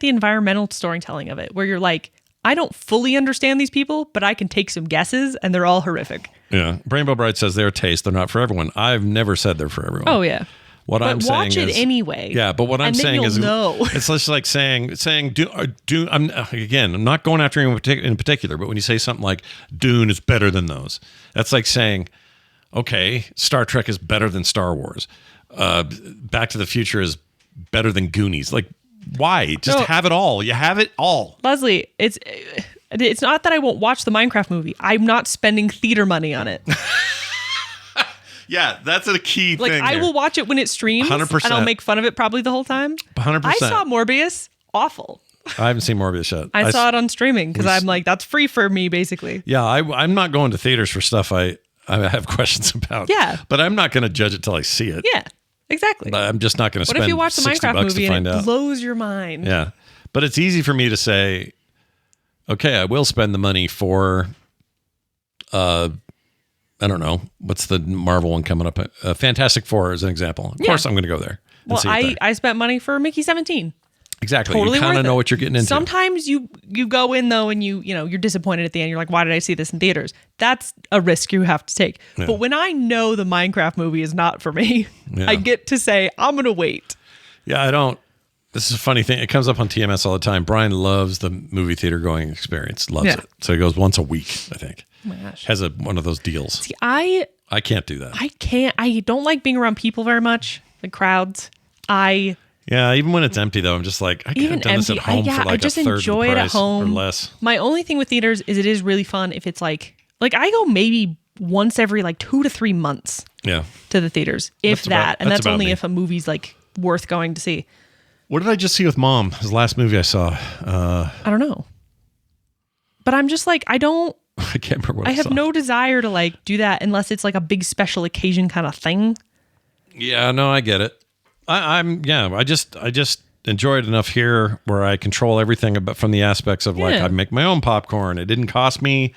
environmental storytelling of it, where you're like, I don't fully understand these people, but I can take some guesses, and they're all horrific. Yeah. Rainbow Bright says their taste, they're not for everyone. I've never said they're for everyone. Oh, yeah. But I'm saying watch it anyway. Yeah, but what I'm saying is, know. It's just like saying Dune. I'm not going after you in particular, but when you say something like Dune is better than those, that's like saying, okay, Star Trek is better than Star Wars. Back to the Future is better than Goonies. Like, why? Just have it all. You have it all. Leslie, it's not that I won't watch the Minecraft movie. I'm not spending theater money on it. Yeah, that's a key thing. Like, I will watch it when it streams, 100%. and I'll make fun of it probably the whole time. 100%. I saw Morbius. Awful. I haven't seen Morbius yet. I saw it on streaming because I'm like, that's free for me, basically. Yeah, I'm not going to theaters for stuff I have questions about. Yeah. But I'm not going to judge it till I see it. Yeah, exactly. But I'm just not going to spend What if you watch the $60 Minecraft movie to find and it out. blows your mind? Yeah. But it's easy for me to say, okay, I will spend the money for, I don't know, what's the Marvel one coming up? Fantastic Four is an example. Of course I'm going to go there. Well, I spent money for Mickey 17. Exactly. Totally you kind worth of know it. what you're getting into. Sometimes you go in though and you're disappointed at the end. You're like, why did I see this in theaters? That's a risk you have to take. Yeah. But when I know the Minecraft movie is not for me, Yeah. I get to say, I'm going to wait. Yeah, I don't. This is a funny thing. It comes up on TMS all the time. Brian loves the movie theater going experience. Loves it. So he goes once a week, I think. Oh my gosh. Has one of those deals. See, I can't do that. I don't like being around people very much, like crowds. Yeah, even when it's empty though, I'm just like, I could have done this at home for like I just a third enjoy of the it price at home or less. My only thing with theaters is it is really fun if it's like I go maybe once every like 2 to 3 months. Yeah. To the theaters, if that's that's only me. if a movie's like worth going to see. What did I just see with Mom? His last movie I saw. I don't know, but I'm just like I can't remember what I have saw. no desire to like do that unless it's like a big special occasion kind of thing. Yeah, no, I get it. I just enjoy it enough here where I control everything from the aspects of like I make my own popcorn. It didn't cost me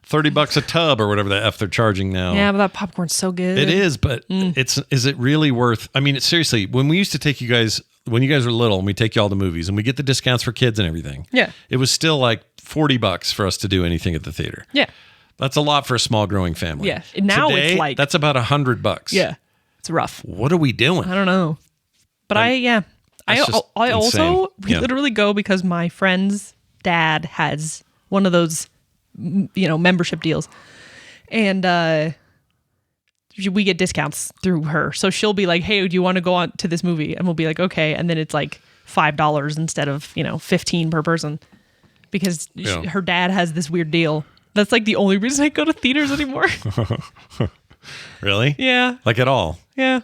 $30 a tub or whatever the F they're charging now. Yeah, but that popcorn's so good. It is, but is it really worth? I mean, seriously, when we used to take you guys, when you guys were little and we take you all to movies and we get the discounts for kids and everything. Yeah. It was still like $40 for us to do anything at the theater. Yeah. That's a lot for a small growing family. Yeah. Now Today, it's like that's about $100. Yeah. It's rough. What are we doing? I don't know. But I also literally go because my friend's dad has one of those membership deals. And we get discounts through her. So she'll be like, "Hey, do you want to go on to this movie?" And we'll be like, "Okay." And then it's like $5 instead of, $15 per person. because Yeah. her dad has this weird deal. That's like the only reason I go to theaters anymore. Really? Yeah. Like at all? Yeah.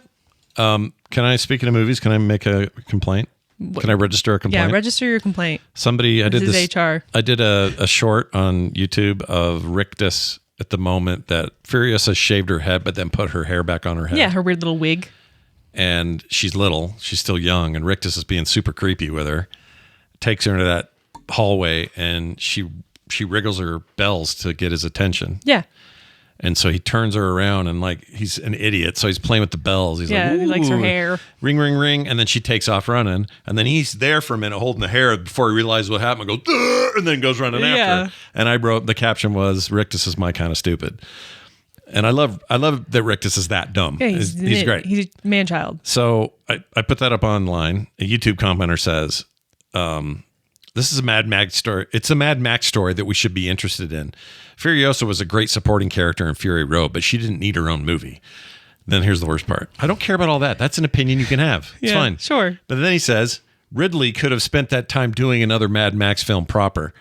Can I, speaking of movies, can I make a complaint? Can I register a complaint? Yeah, register your complaint. Somebody, I did This this. is HR. I did a short on YouTube of Rictus at the moment that Furiosa shaved her head, but then put her hair back on her head. Yeah, her weird little wig. And she's little, she's still young, and Rictus is being super creepy with her. Takes her into that hallway, and she wriggles her bells to get his attention. Yeah. And so he turns her around, and like he's an idiot, so he's playing with the bells. He's like, He likes her "Ooh." hair. Ring, ring, ring, and then she takes off running, and then he's there for a minute holding the hair before he realizes what happened. And goes, "Ugh," and then goes running after her. And I wrote, the caption was, "Rictus is my kind of stupid." And I love that Rictus is that dumb. Yeah, he's great. He's a man-child. So I put that up online. A YouTube commenter says, this is a Mad Max story. It's a Mad Max story that we should be interested in. Furiosa was a great supporting character in Fury Road, but she didn't need her own movie. Then here's the worst part. I don't care about all that. That's an opinion you can have. It's fine. Sure. But then he says, Ridley could have spent that time doing another Mad Max film proper.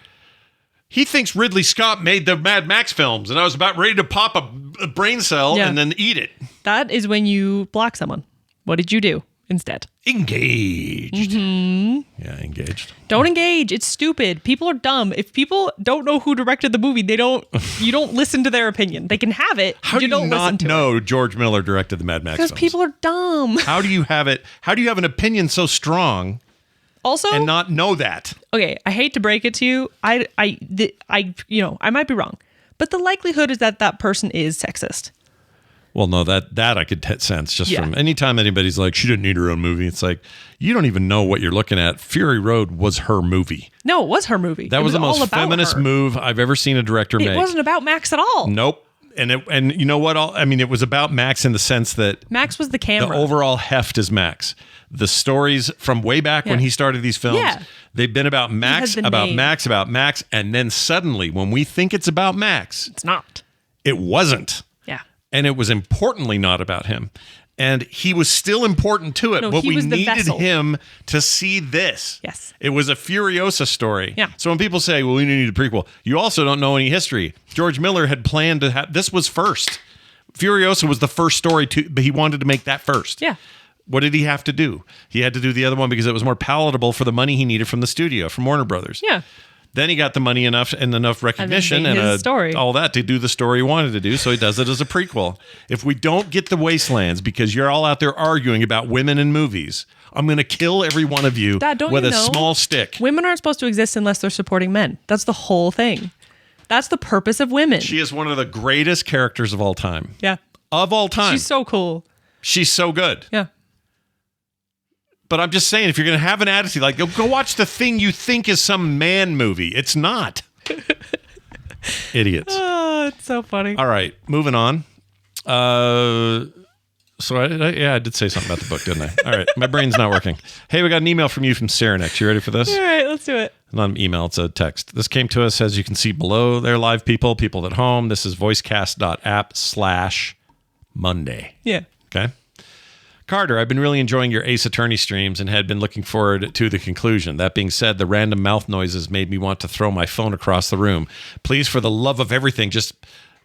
He thinks Ridley Scott made the Mad Max films, and I was about ready to pop a brain cell and then eat it. That is when you block someone. What did you do instead? Engaged. Mm-hmm. Yeah, engaged. Don't engage. It's stupid. People are dumb. If people don't know who directed the movie, you don't listen to their opinion. They can have it. How do you don't listen not to know George Miller directed the Mad Max films? Because people are dumb. How do you have it? How do you have an opinion so strong Also, and not know that? okay, I hate to break it to you. I might be wrong, but the likelihood is that person is sexist. Well, no, that I could sense just from anytime anybody's like, she didn't need her own movie. It's like, you don't even know what you're looking at. Fury Road was her movie. No, it was her movie. That was the most feminist her. move I've ever seen a director make. It wasn't about Max at all. Nope. And you know what? It was about Max in the sense that Max was the camera. The overall heft is Max. The stories from way back when he started these films, they've been about Max, about Max, and then suddenly, when we think it's about Max, it's not. It wasn't. Yeah. And it was importantly not about him. And he was still important to it, but we needed him to see this. Yes. It was a Furiosa story. Yeah. So when people say, well, we need a prequel, you also don't know any history. George Miller had planned to have, this was first. Furiosa was the first story, but he wanted to make that first. Yeah. What did he have to do? He had to do the other one because it was more palatable for the money he needed from the studio, from Warner Brothers. Yeah. Then he got the money enough and enough recognition and story. all that to do the story he wanted to do. So he does it as a prequel. If we don't get the Wastelands because you're all out there arguing about women in movies, I'm going to kill every one of you with a small stick. Women aren't supposed to exist unless they're supporting men. That's the whole thing. That's the purpose of women. She is one of the greatest characters of all time. Yeah. Of all time. She's so cool. She's so good. Yeah. But I'm just saying, if you're going to have an attitude, like, go watch the thing you think is some man movie. It's not. Idiots. Oh, it's so funny. All right, moving on. I did say something about the book, didn't I? All right, my brain's not working. Hey, we got an email from you from Serenex. You ready for this? All right, let's do it. Not an email, it's a text. This came to us, as you can see below there, live people at home. This is voicecast.app/Monday. Yeah. Okay. Carter, I've been really enjoying your Ace Attorney streams and had been looking forward to the conclusion. That being said, the random mouth noises made me want to throw my phone across the room. Please, for the love of everything,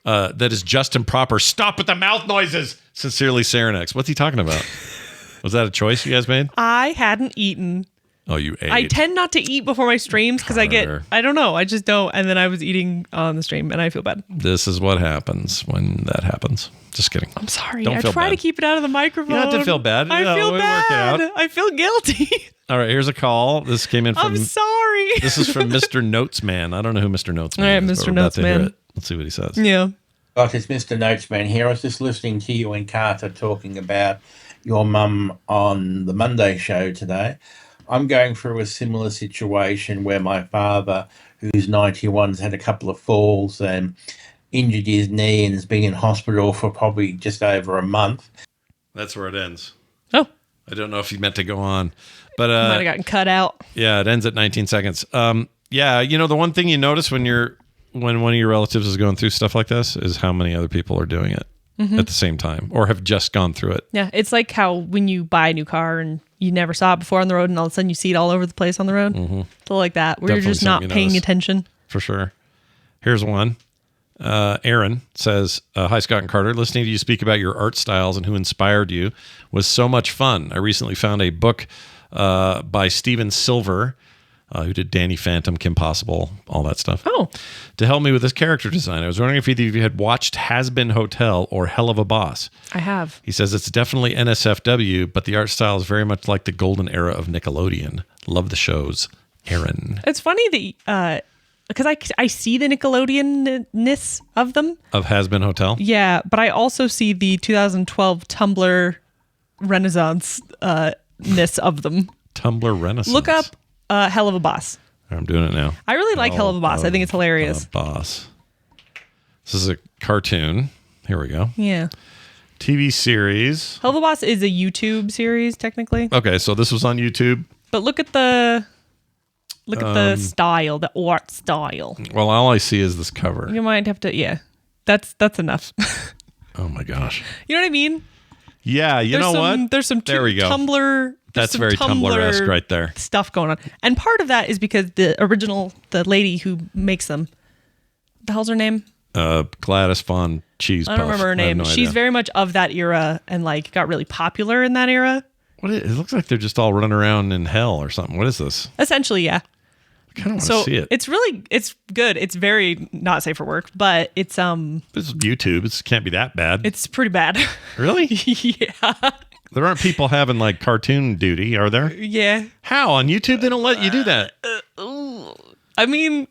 that is just and proper, stop with the mouth noises. Sincerely, Serenex. What's he talking about? Was that a choice you guys made? I hadn't eaten. Oh, you ate. I tend not to eat before my streams because I don't know. I just don't. And then I was eating on the stream and I feel bad. This is what happens when that happens. Just kidding. I'm sorry. Don't I feel try bad. to keep it out of the microphone. You don't have to feel bad. I feel we bad. Work it out. I feel guilty. All right, here's a call. This came in from... I'm sorry. This is from Mr. Notesman. I don't know who Mr. Notesman All right, is. Mr. But we're about to hear Notesman. it. Let's see what he says. Yeah. Right, it's Mr. Notesman here. I was just listening to you and Carter talking about your mum on the Monday show today. I'm going through a similar situation where my father, who's 91, has had a couple of falls and injured his knee and has been in hospital for probably just over a month. That's where it ends. Oh. I don't know if you meant to go on, but Might have gotten cut out. Yeah, it ends at 19 seconds. Yeah, the one thing you notice when one of your relatives is going through stuff like this is how many other people are doing it. at the same time or have just gone through it. Yeah, it's like how when you buy a new car and you never saw it before on the road and all of a sudden you see it all over the place on the road. It's like that, where Definitely you're just not something you paying notice. attention. For sure. Here's one. Aaron says, hi, Scott and Carter. Listening to you speak about your art styles and who inspired you was so much fun. I recently found a book by Steven Silver, who did Danny Phantom, Kim Possible, all that stuff. Oh, To help me with this character design. I was wondering if either of you had watched Has Been Hotel or Hell of a Boss. I have. He says it's definitely NSFW, but the art style is very much like the golden era of Nickelodeon. Love the shows. Aaron. It's funny that because I see the Nickelodeon-ness of them. Of Has Been Hotel? Yeah, but I also see the 2012 Tumblr Renaissance ness of them. Tumblr Renaissance. Look up Hell of a Boss. I'm doing it now. I really like Hell of a Boss. I think it's hilarious. Boss. This is a cartoon. Here we go. Yeah. TV series. Hell of a Boss is a YouTube series, technically. Okay, so this was on YouTube. But look at the style, the art style. Well, all I see is this cover. You might have to, yeah. That's enough. Oh my gosh. You know what I mean? Yeah, you know what? There's some There we go. Tumblr. That's very Tumblr-esque right there. Stuff going on. And part of that is because the lady who makes them, the hell's her name? Gladys Von Cheese I don't remember her name. She's very much of that era and like got really popular in that era. It looks like they're just all running around in hell or something. What is this? Essentially, yeah. I kind of want to So see it. it's good. It's very not safe for work, but it's This is YouTube. It can't be that bad. it's pretty bad. Really? Yeah. There aren't people having like cartoon duty, are there? Yeah. How? On YouTube they don't let you do that. I mean,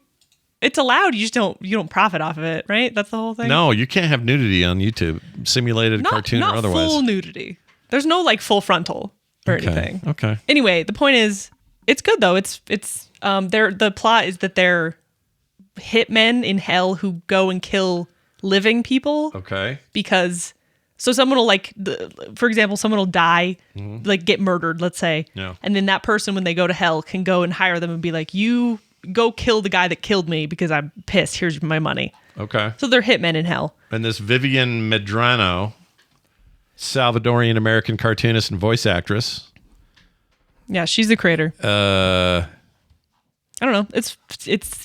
it's allowed. You don't profit off of it, right? That's the whole thing. No, you can't have nudity on YouTube. Simulated cartoon not or otherwise. full nudity. There's no like full frontal or anything. Okay. Anyway, the point is, it's good though. It's the plot is that they're hitmen in hell who go and kill living people Okay. because so someone will for example, someone will die, like get murdered, let's say, Yeah. and then that person when they go to hell can go and hire them and be like, you go kill the guy that killed me because I'm pissed. Here's my money. Okay. So they're hitmen in hell. And this Vivian Medrano, Salvadorian American cartoonist and voice actress. Yeah, she's the creator. Uh, I don't know. It's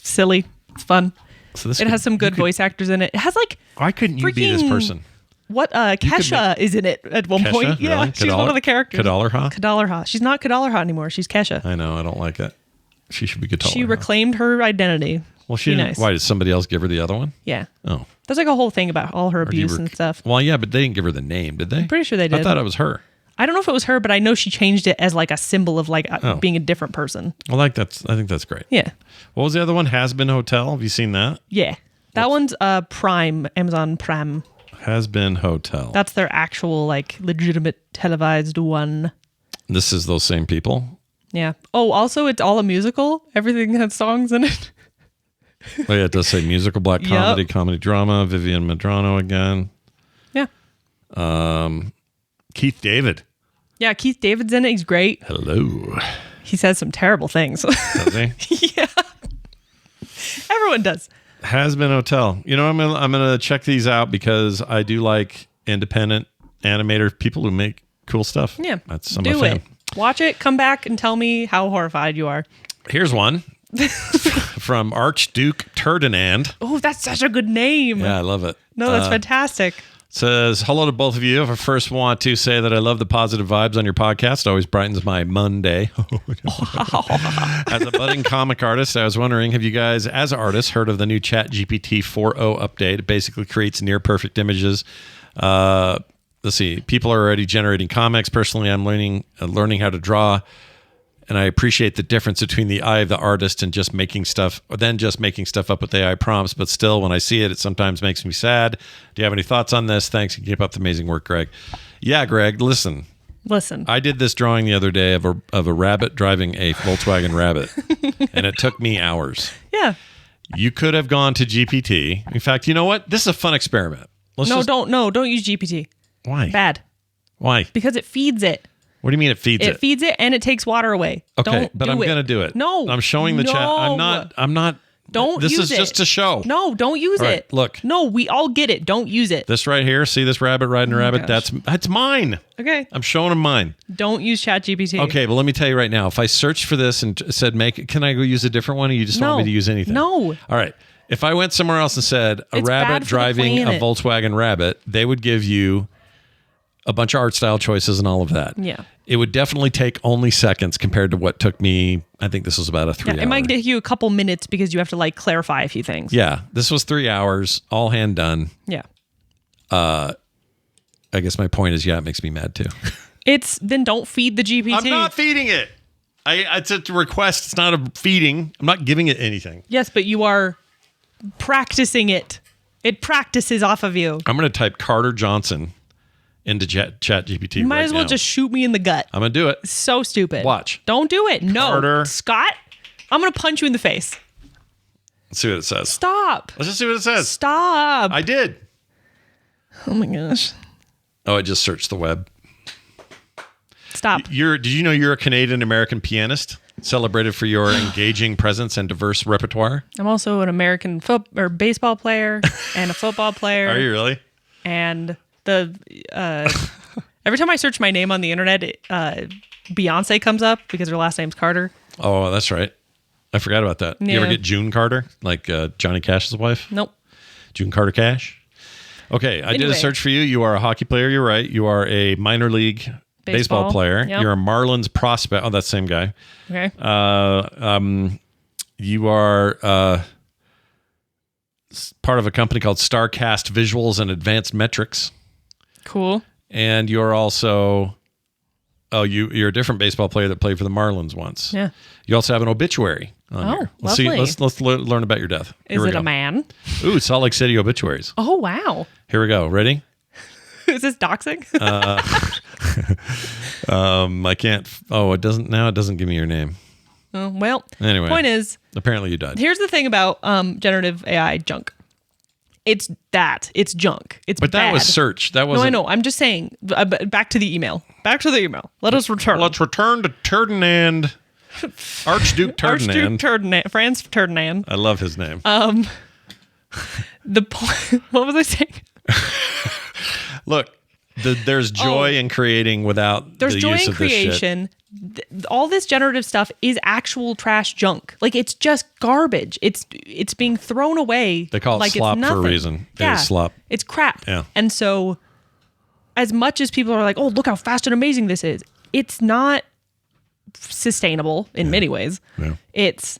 silly. It's fun. so this It has some good voice actors in it. It has like Why couldn't you be this freaking- person? what Kesha is in it at one Kesha? point. Yeah, Really? she's one of the characters. Kadalha? Kadalha. She's not Kadalha anymore. She's Kesha. I know. I don't like it. She should be Kadalha. She reclaimed her identity. Well, she Be didn't. nice. Why did somebody else give her the other one? Yeah. Oh, There's like a whole thing about all her Or do you abuse and stuff. Well, yeah, but they didn't give her the name, did they? Pretty sure they did. I thought it was her. I don't know if it was her, but I know she changed it as like a symbol of like Oh. being a different person. Well, I think that's great. Yeah. What was the other one? Has Been Hotel. Have you seen that? Yeah. That one's Prime, Amazon Prime. Has Been Hotel. That's their actual like legitimate televised one. This is those same people. Yeah. Oh, also it's all a musical. Everything has songs in it. Oh yeah, it does say musical, black Yep. comedy, comedy drama. Vivian Medrano again. Yeah. Keith David. Yeah, Keith David's in it. He's great. Hello. He says some terrible things. Does he? Yeah. Everyone does. Has Been Hotel. You know, I'm gonna check these out because I do like independent animator people who make cool stuff. Yeah. I'm a Do fan. it. Watch it, come back and tell me how horrified you are. Here's one from Archduke Turdinand. Oh, that's such a good name. Yeah, I love it. No, that's fantastic. Says, hello to both of you. I first want to say that I love the positive vibes on your podcast. It always brightens my Monday. As a budding comic artist, I was wondering, have you guys, as artists, heard of the new Chat GPT 4.0 update? It basically creates near perfect images. Let's see. People are already generating comics. Personally, I'm learning how to draw. And I appreciate the difference between the eye of the artist and just making stuff, or then just making stuff up with AI prompts. But still, when I see it, it sometimes makes me sad. Do you have any thoughts on this? Thanks, and keep up the amazing work, Greg. Yeah, Greg, listen. I did this drawing the other day of a rabbit driving a Volkswagen Rabbit, and it took me hours. Yeah. You could have gone to GPT. In fact, you know what? This is a fun experiment. Don't use GPT. Why? Bad. Why? Because it feeds it. What do you mean it feeds it? It feeds it and it takes water away. Okay, Don't but do I'm it. going to do it. No. I'm showing the chat. I'm not Don't This use is just to show. No, don't use All right, it. look. No, we all get it. Don't use it. This right here, see this rabbit riding a rabbit? gosh. That's mine. Okay. I'm showing him mine. Don't use ChatGPT. Okay, but let me tell you right now. If I searched for this and said, can I go use a different one? Or you just don't want me to use anything? No. All right. If I went somewhere else and said a It's rabbit bad for the driving a planet. Volkswagen Rabbit, they would give you a bunch of art style choices and all of that. Yeah. It would definitely take only seconds compared to what took me. I think this was about a 3 hour. It might take you a couple minutes because you have to like clarify a few things. Yeah, this was 3 hours, all hand done. Yeah. I guess my point is, yeah, it makes me mad too. Then don't feed the GPT. I'm not feeding it. It's a request. It's not a feeding. I'm not giving it anything. Yes, but you are practicing it. It practices off of you. I'm going to type Carter Johnson into ChatGPT. You might right as well now. just shoot me in the gut. I'm going to do it. So stupid. Watch. Don't do it. No. Carter. Scott, I'm going to punch you in the face. Let's see what it says. Stop. Let's just see what it says. Stop. I did. Oh my gosh. Oh, I just searched the web. Stop. Did you know you're a Canadian American pianist celebrated for your engaging presence and diverse repertoire? I'm also an American baseball player and a football player. Are you really? And every time I search my name on the internet, Beyonce comes up because her last name's Carter. Oh, that's right. I forgot about that. You ever Yeah. get June Carter, like Johnny Cash's wife? Nope. June Carter Cash. Okay, I did a Anyway. search for you. You are a hockey player. You're right. You are a minor league baseball player. Yep. You're a Marlins prospect. Oh, that's the same guy. Okay. You are part of a company called Starcast Visuals and Advanced Metrics. Cool. And you're also, you're a different baseball player that played for the Marlins once. Yeah. You also have an obituary on Oh, here. lovely. Let's learn about your death. Here Is we it go. a man? Ooh, Salt Lake City obituaries. Oh, wow. Here we go. Ready? Is this doxing? I can't. Oh, it doesn't. Now it doesn't give me your name. Oh, well, Anyway. point is, Apparently you died. here's the thing about generative AI junk. It's junk. It's But that bad. was search. That No, wasn't. I know. I'm just saying. Back to the email. Let us return. Let's return to Ferdinand, Archduke Ferdinand. Archduke Franz Ferdinand. I love his name. The point. What was I saying? Look, there's joy in creating without There's the joy use in of this shit. creation. All this generative stuff is actual trash junk. Like it's just garbage. It's being thrown away. They call it like slop it's for a nothing. reason. It Yeah, is slop. It's crap. Yeah. And so, as much as people are like, "Oh, look how fast and amazing this is," it's not sustainable in many ways. Yeah. It's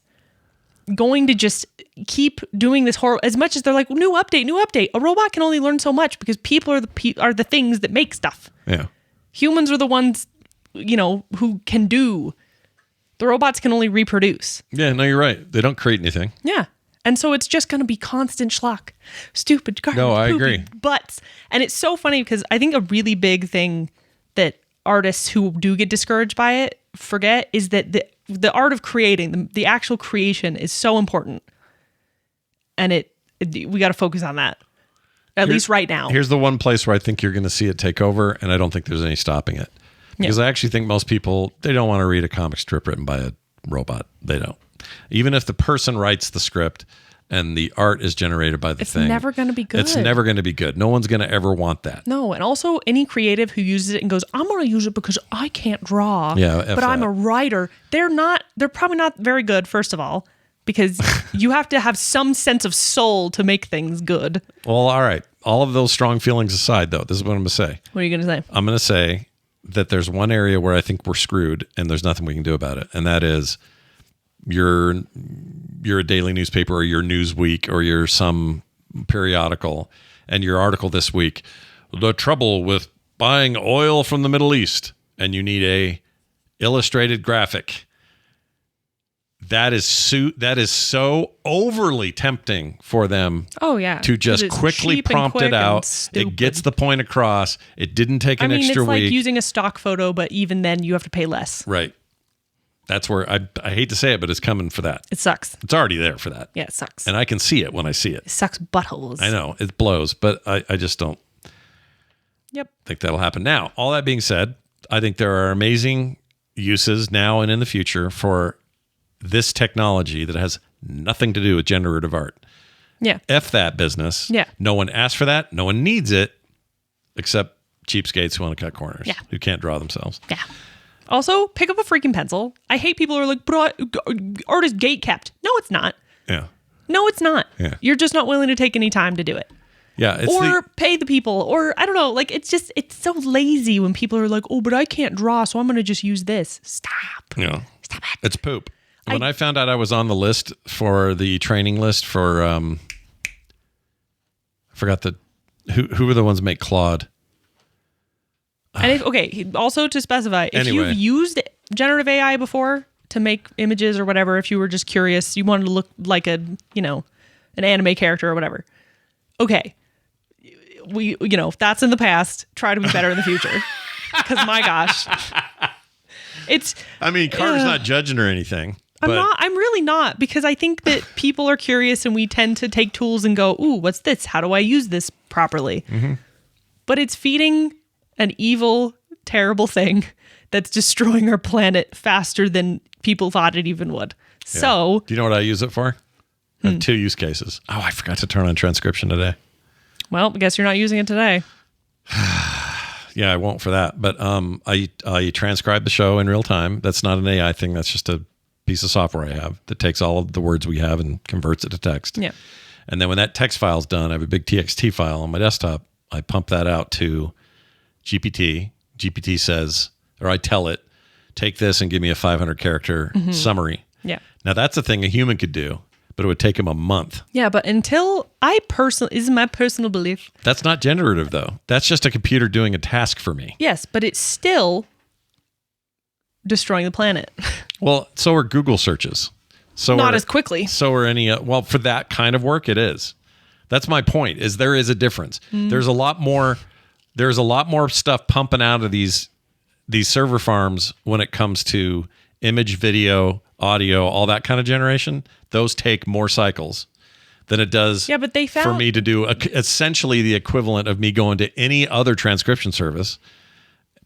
going to just keep doing this horror as much as they're like new update. A robot can only learn so much because people are the things that make stuff. Yeah. Humans are the ones, who can do. The robots can only reproduce. Yeah. No, you're right. They don't create anything. Yeah. And so it's just going to be constant schlock. Stupid garbage. No, I poopy agree. Butts. And it's so funny because I think a really big thing that artists who do get discouraged by it forget is that the art of creating, the actual creation is so important. And we got to focus on that. At least right now. Here's the one place where I think you're going to see it take over, and I don't think there's any stopping it. Because I actually think most people, they don't want to read a comic strip written by a robot. They don't. Even if the person writes the script and the art is generated by the thing. It's never going to be good. It's never going to be good. No one's going to ever want that. No, and also any creative who uses it and goes, I'm going to use it because I can't draw, Yeah, F but I'm that. a writer. They're probably not very good, first of all, because you have to have some sense of soul to make things good. Well, all right. All of those strong feelings aside, though, this is what I'm going to say. What are you going to say? I'm going to say that there's one area where I think we're screwed and there's nothing we can do about it. And that is you're a daily newspaper or your Newsweek or you're some periodical, and your article this week, the trouble with buying oil from the Middle East, and you need a illustrated graphic. That is so overly tempting for them Oh, yeah. to just 'Cause it's quickly cheap and prompt quick it and out. It stupid. gets the point across. It didn't take an extra it's like week. using a stock photo, but even then you have to pay less. Right. That's where I hate to say it, but it's coming for that. It sucks. It's already there for that. Yeah, it sucks. And I can see it when I see it. It sucks buttholes. I know it blows, but I just don't Yep. think that'll happen. Now, all that being said, I think there are amazing uses now and in the future for this technology that has Nothing to do with generative art. Yeah. F that business. Yeah. No one asked for that. No one needs it, except cheapskates who want to cut corners. Yeah. Who can't draw themselves. Yeah. Also, pick up a freaking pencil. I hate people who are like, but art is gate kept. No, it's not. Yeah. No, it's not. Yeah. You're just not willing to take any time to do it. Yeah. Or pay the people. Or I don't know. Like, it's so lazy when people are like, oh, but I can't draw, so I'm going to just use this. Stop. Yeah. Stop it. It's poop. When I found out I was on the list for the training list for, I forgot who were the ones that make Claude? And also to specify, if Anyway. you've used generative AI before to make images or whatever, if you were just curious, you wanted to look like an anime character or whatever. Okay. That's in the past. Try to be better in the future. Because my gosh. Carter's not judging or anything. I'm really not, because I think that people are curious and we tend to take tools and go, ooh, what's this? How do I use this properly? Mm-hmm. But it's feeding an evil, terrible thing that's destroying our planet faster than people thought it even would. Yeah. So, do you know what I use it for? I have 2 use cases. Oh, I forgot to turn on transcription today. Well, I guess you're not using it today. Yeah, I won't for that. But I transcribe the show in real time. That's not an AI thing. That's just a piece of software I have that takes all of the words we have and converts it to text. Yeah. And then when that text file's done, I have a big TXT file on my desktop. I pump that out to GPT. GPT says, or I tell it, take this and give me a 500 character summary. Yeah. Now that's a thing a human could do, but it would take him a month. Yeah, but is my personal belief. That's not generative though. That's just a computer doing a task for me. Yes, but it's still destroying the planet. Well, so are Google searches. So not as quickly. So are any, for that kind of work, it is. That's my point, is there is a difference. There's a lot more stuff pumping out of these server farms when it comes to image, video, audio, all that kind of generation. Those take more cycles than it does but they found for me to do essentially the equivalent of me going to any other transcription service,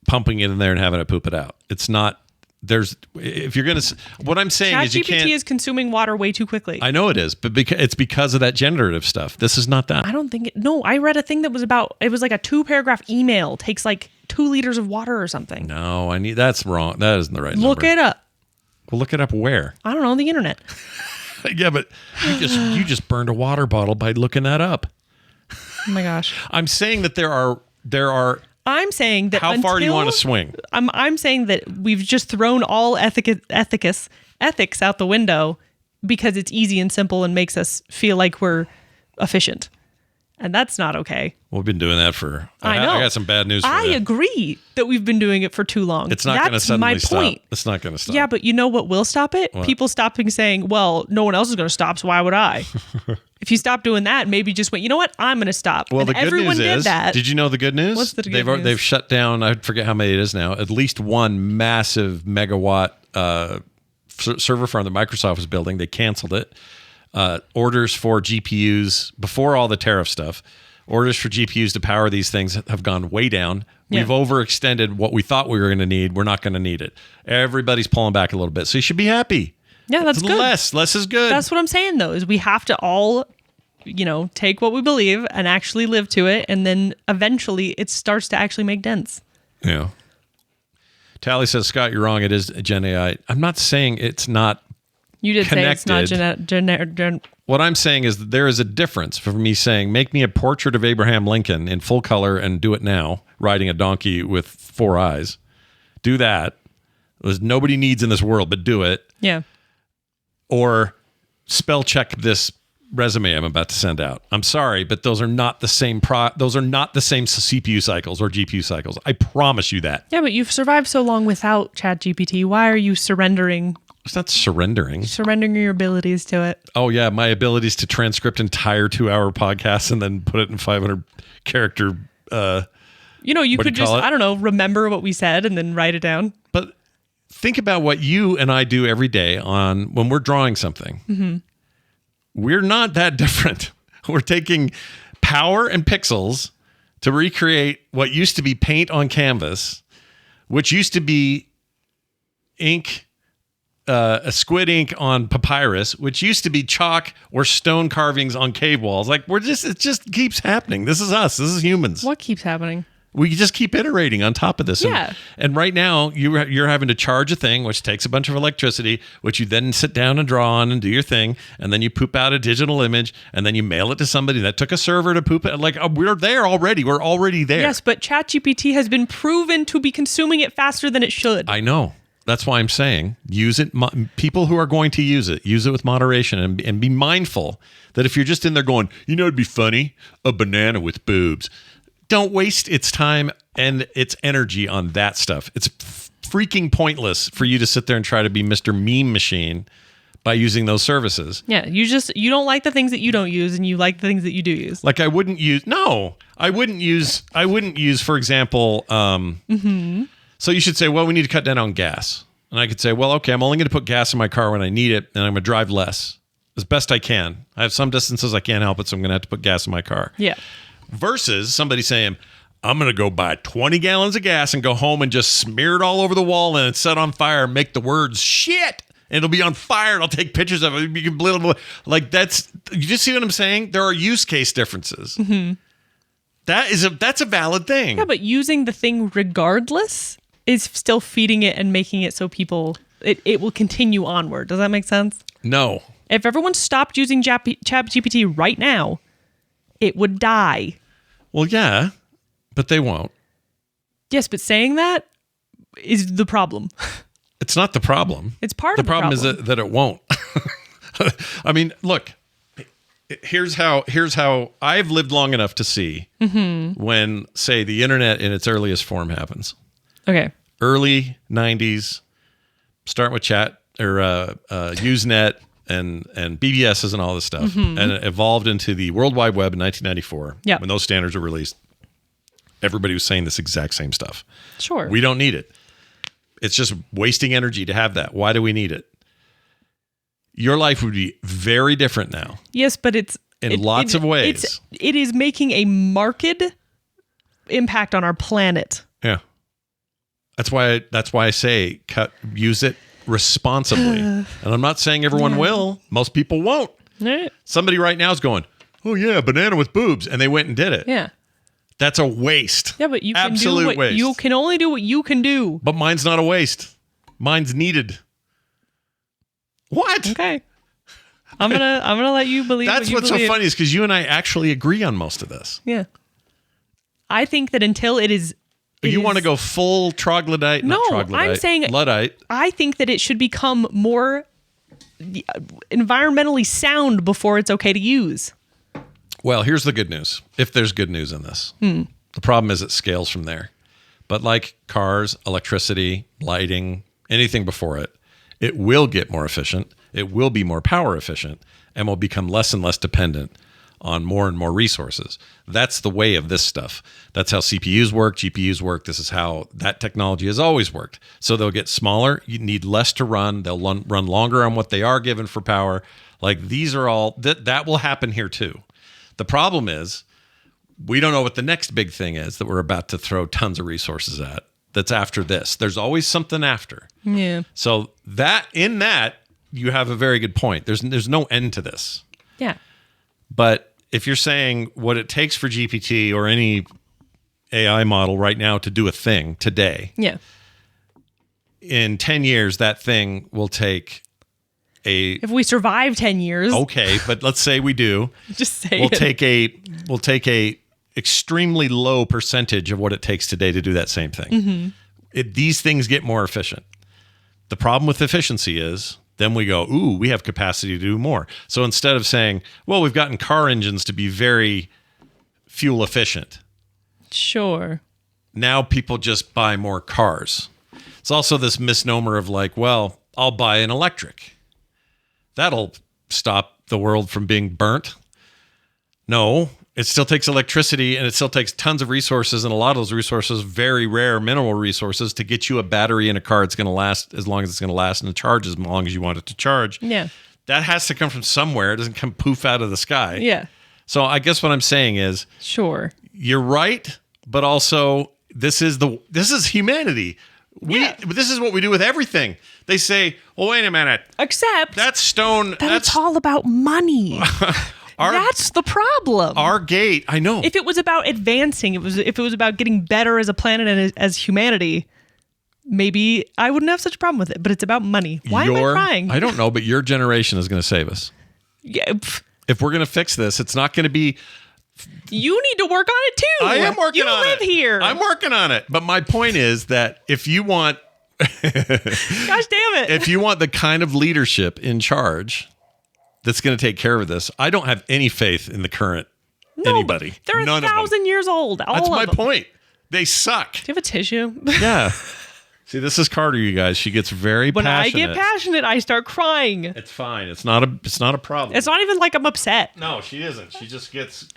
pumping it in there and having it poop it out. It's not, if you're going to, what I'm saying is you can't. ChatGPT is consuming water way too quickly. I know it is, but it's because of that generative stuff. This is not that. I don't think no, I read a thing that was it was like a 2-paragraph email takes like 2 liters of water or something. No, that's wrong. That isn't the right number. Look it up. Well, look it up where? I don't know, the internet. Yeah, but you just burned a water bottle by looking that up. Oh my gosh. I'm saying that there are. I'm saying that how far do you want to swing? I'm saying that we've just thrown all ethics out the window because it's easy and simple and makes us feel like we're efficient. And that's not okay. We've been doing that for. I know. I got some bad news for you. I agree that we've been doing it for too long. It's not going to suddenly stop. It's not going to stop. Yeah, but you know what will stop it? What? People stopping saying, well, no one else is going to stop, so why would I? If you stop doing that, maybe just went, you know what? I'm going to stop. Well, and the good everyone news is, that. did you know the good news? What's the good news? They've shut down, I forget how many it is now, at least one massive megawatt server farm that Microsoft was building. They canceled it. Orders for GPUs, before all the tariff stuff, orders for GPUs to power these things have gone way down. Yeah. We've overextended what we thought we were going to need. We're not going to need it. Everybody's pulling back a little bit. So you should be happy. Yeah, that's good. Less is good. That's what I'm saying, though, is we have to all, take what we believe and actually live to it. And then eventually it starts to actually make dents. Yeah. Tally says, Scott, you're wrong. It is Gen AI. I'm not saying it's not You did connected. say it's not What I'm saying is that there is a difference for me saying, make me a portrait of Abraham Lincoln in full color and do it now, riding a donkey with 4 eyes. Do that. There's nobody needs in this world, but do it. Yeah. Or spell check this resume I'm about to send out. I'm sorry, but those are not the same those are not the same CPU cycles or GPU cycles. I promise you that. Yeah, but you've survived so long without ChatGPT. Why are you surrendering It's not surrendering. Surrendering your abilities to it. Oh, yeah. My abilities to transcript entire 2-hour podcasts and then put it in 500 character. You could just, I don't know, remember what we said and then write it down. But think about what you and I do every day when we're drawing something. Mm-hmm. We're not that different. We're taking power and pixels to recreate what used to be paint on canvas, which used to be ink a squid ink on papyrus, which used to be chalk or stone carvings on cave walls. Like it just keeps happening. This is us. This is humans. What keeps happening? We just keep iterating on top of this. Yeah. And right now you're having to charge a thing, which takes a bunch of electricity, which you then sit down and draw on and do your thing. And then you poop out a digital image and then you mail it to somebody that took a server to poop it. Like we're there already. We're already there. Yes, but ChatGPT has been proven to be consuming it faster than it should. I know. That's why I'm saying use it. People who are going to use it with moderation and be mindful that if you're just in there going, it'd be funny, a banana with boobs. Don't waste its time and its energy on that stuff. It's freaking pointless for you to sit there and try to be Mr. Meme Machine by using those services. Yeah, you don't like the things that you don't use and you like the things that you do use. Like I wouldn't use, for example, so you should say, well, we need to cut down on gas. And I could say, well, okay, I'm only going to put gas in my car when I need it and I'm going to drive less as best I can. I have some distances I can't help it, so I'm going to have to put gas in my car. Yeah. Versus somebody saying, I'm going to go buy 20 gallons of gas and go home and just smear it all over the wall and set on fire and make the words shit. And it'll be on fire and I'll take pictures of it. You can blah, blah, blah. Like you just see what I'm saying? There are use case differences. Mm-hmm. That's a valid thing. Yeah, but using the thing regardless is still feeding it and making it so people, it will continue onward. Does that make sense? No. If everyone stopped using ChatGPT right now, it would die. Well, yeah, but they won't. Yes, but saying that is the problem. It's not the problem. It's part of the problem. The problem is that it won't. I mean, look, here's how I've lived long enough to see when, say, the internet in its earliest form happens. Okay. Early 90s, starting with chat or Usenet and BBSs and all this stuff, and it evolved into the World Wide Web in 1994. Yeah. When those standards were released, everybody was saying this exact same stuff. Sure. We don't need it. It's just wasting energy to have that. Why do we need it? Your life would be very different now. Yes, but it's in lots of ways. It is making a marked impact on our planet. Yeah. That's why I say use it responsibly. And I'm not saying everyone will. Most people won't. Right. Somebody right now is going, oh yeah, banana with boobs, and they went and did it. Yeah. That's a waste. Yeah, but you can Absolute waste. You can only do what you can do. But mine's not a waste. Mine's needed. What? Okay. I'm gonna let you believe. That's what's so funny is because you and I actually agree on most of this. Yeah. I think that until it is. You want to go full troglodyte? No, not troglodyte, I'm saying Luddite. I think that it should become more environmentally sound before it's okay to use. Well, here's the good news. If there's good news in this, the problem is it scales from there. But like cars, electricity, lighting, anything before it, it will get more efficient. It will be more power efficient and will become less and less dependent on more and more resources. That's the way of this stuff. That's how CPUs work, GPUs work. This is how that technology has always worked. So they'll get smaller. You need less to run. They'll run longer on what they are given for power. Like these are all, that will happen here too. The problem is we don't know what the next big thing is that we're about to throw tons of resources at. That's after this. There's always something after. Yeah. So in that you have a very good point. There's no end to this. Yeah. But if you're saying what it takes for GPT or any AI model right now to do a thing today, yeah, in 10 years, that thing will take if we survive 10 years. Okay, but let's say we do. Just say we'll take a extremely low percentage of what it takes today to do that same thing. These things get more efficient. The problem with efficiency is then we go, ooh, we have capacity to do more. So instead of saying, well, we've gotten car engines to be very fuel efficient. Sure. Now people just buy more cars. It's also this misnomer of like, well, I'll buy an electric. That'll stop the world from being burnt. No, it still takes electricity and it still takes tons of resources, and a lot of those resources, very rare mineral resources, to get you a battery in a car that's going to last as long as it's going to last and charge as long as you want it to charge. Yeah. That has to come from somewhere. It doesn't come poof out of the sky. Yeah. So I guess what I'm saying is, sure, you're right, but also this is humanity. This is what we do with everything. They say, well, wait a minute. Except That stone. it's all about money. That's the problem. Our gate. I know. If it was about advancing, if it was about getting better as a planet and as humanity, maybe I wouldn't have such a problem with it. But it's about money. Why am I crying? I don't know, but your generation is going to save us. Yeah. If we're going to fix this, it's not going to be. You need to work on it too. I am working on it. You live here. I'm working on it. But my point is that if you want. Gosh damn it. If you want the kind of leadership in charge that's going to take care of this, I don't have any faith in the current anybody. They're None 1,000 years old. That's my them. point. They suck. Do you have a tissue? Yeah. See, this is Carter, you guys. She gets very When passionate. I get passionate, I start crying. It's fine. It's not a problem. It's not even like I'm upset. No, she isn't. She just gets.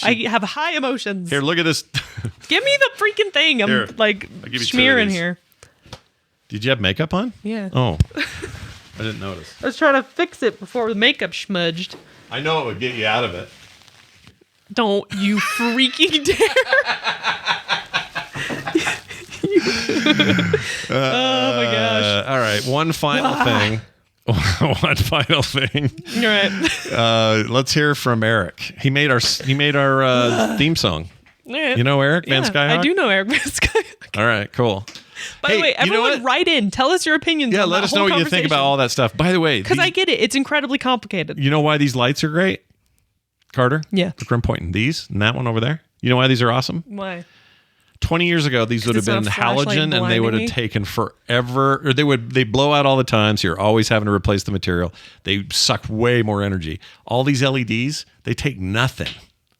I have high emotions. Here, look at this. Give me the freaking thing. I'm Here, like I'll give you 2 of smearing these. here. Did you have makeup on? Yeah. Oh, I didn't notice. I was trying to fix it before the makeup smudged. I know it would get you out of it. Don't you freaking dare. Oh my gosh. All right, one final thing. One final thing. You're right. Let's hear from Eric. He made our theme song. All right. You know Eric Van Skyhawk? I do know Eric Van Skyhawk. All right, cool. By the way, you know everyone what? write in. Tell us your opinions. Yeah, on let that us know whole what you think about all that stuff. By the way, because I get it. It's incredibly complicated. you know why these lights are great? Carter? Yeah. Look where I'm pointing. These and that one over there. You know why these are awesome? Why? 20 years ago, these would have it's not been a flashlight halogen and they would have blinding me? taken forever. Or they blow out all the time, so you're always having to replace the material. They suck way more energy. All these LEDs, they take nothing.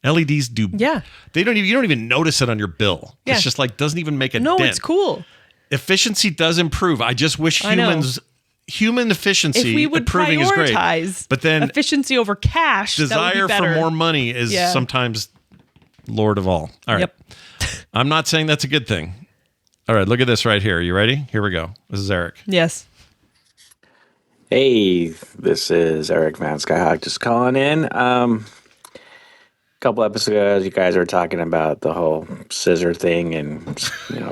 LEDs do. Yeah. You don't even notice it on your bill. Yeah. It's just like doesn't even make a No, dent. it's cool. Efficiency does improve. I just wish I know. human efficiency If we would improving is great. prioritize But then efficiency over cash, that desire would be for better. more money is Yeah. sometimes lord of all. All right. Yep. I'm not saying that's a good thing. All right, look at this right here. You ready? Here we go. This is Eric. Yes. Hey, this is Eric Van Skyhawk just calling in. A couple episodes ago, you guys were talking about the whole scissor thing, and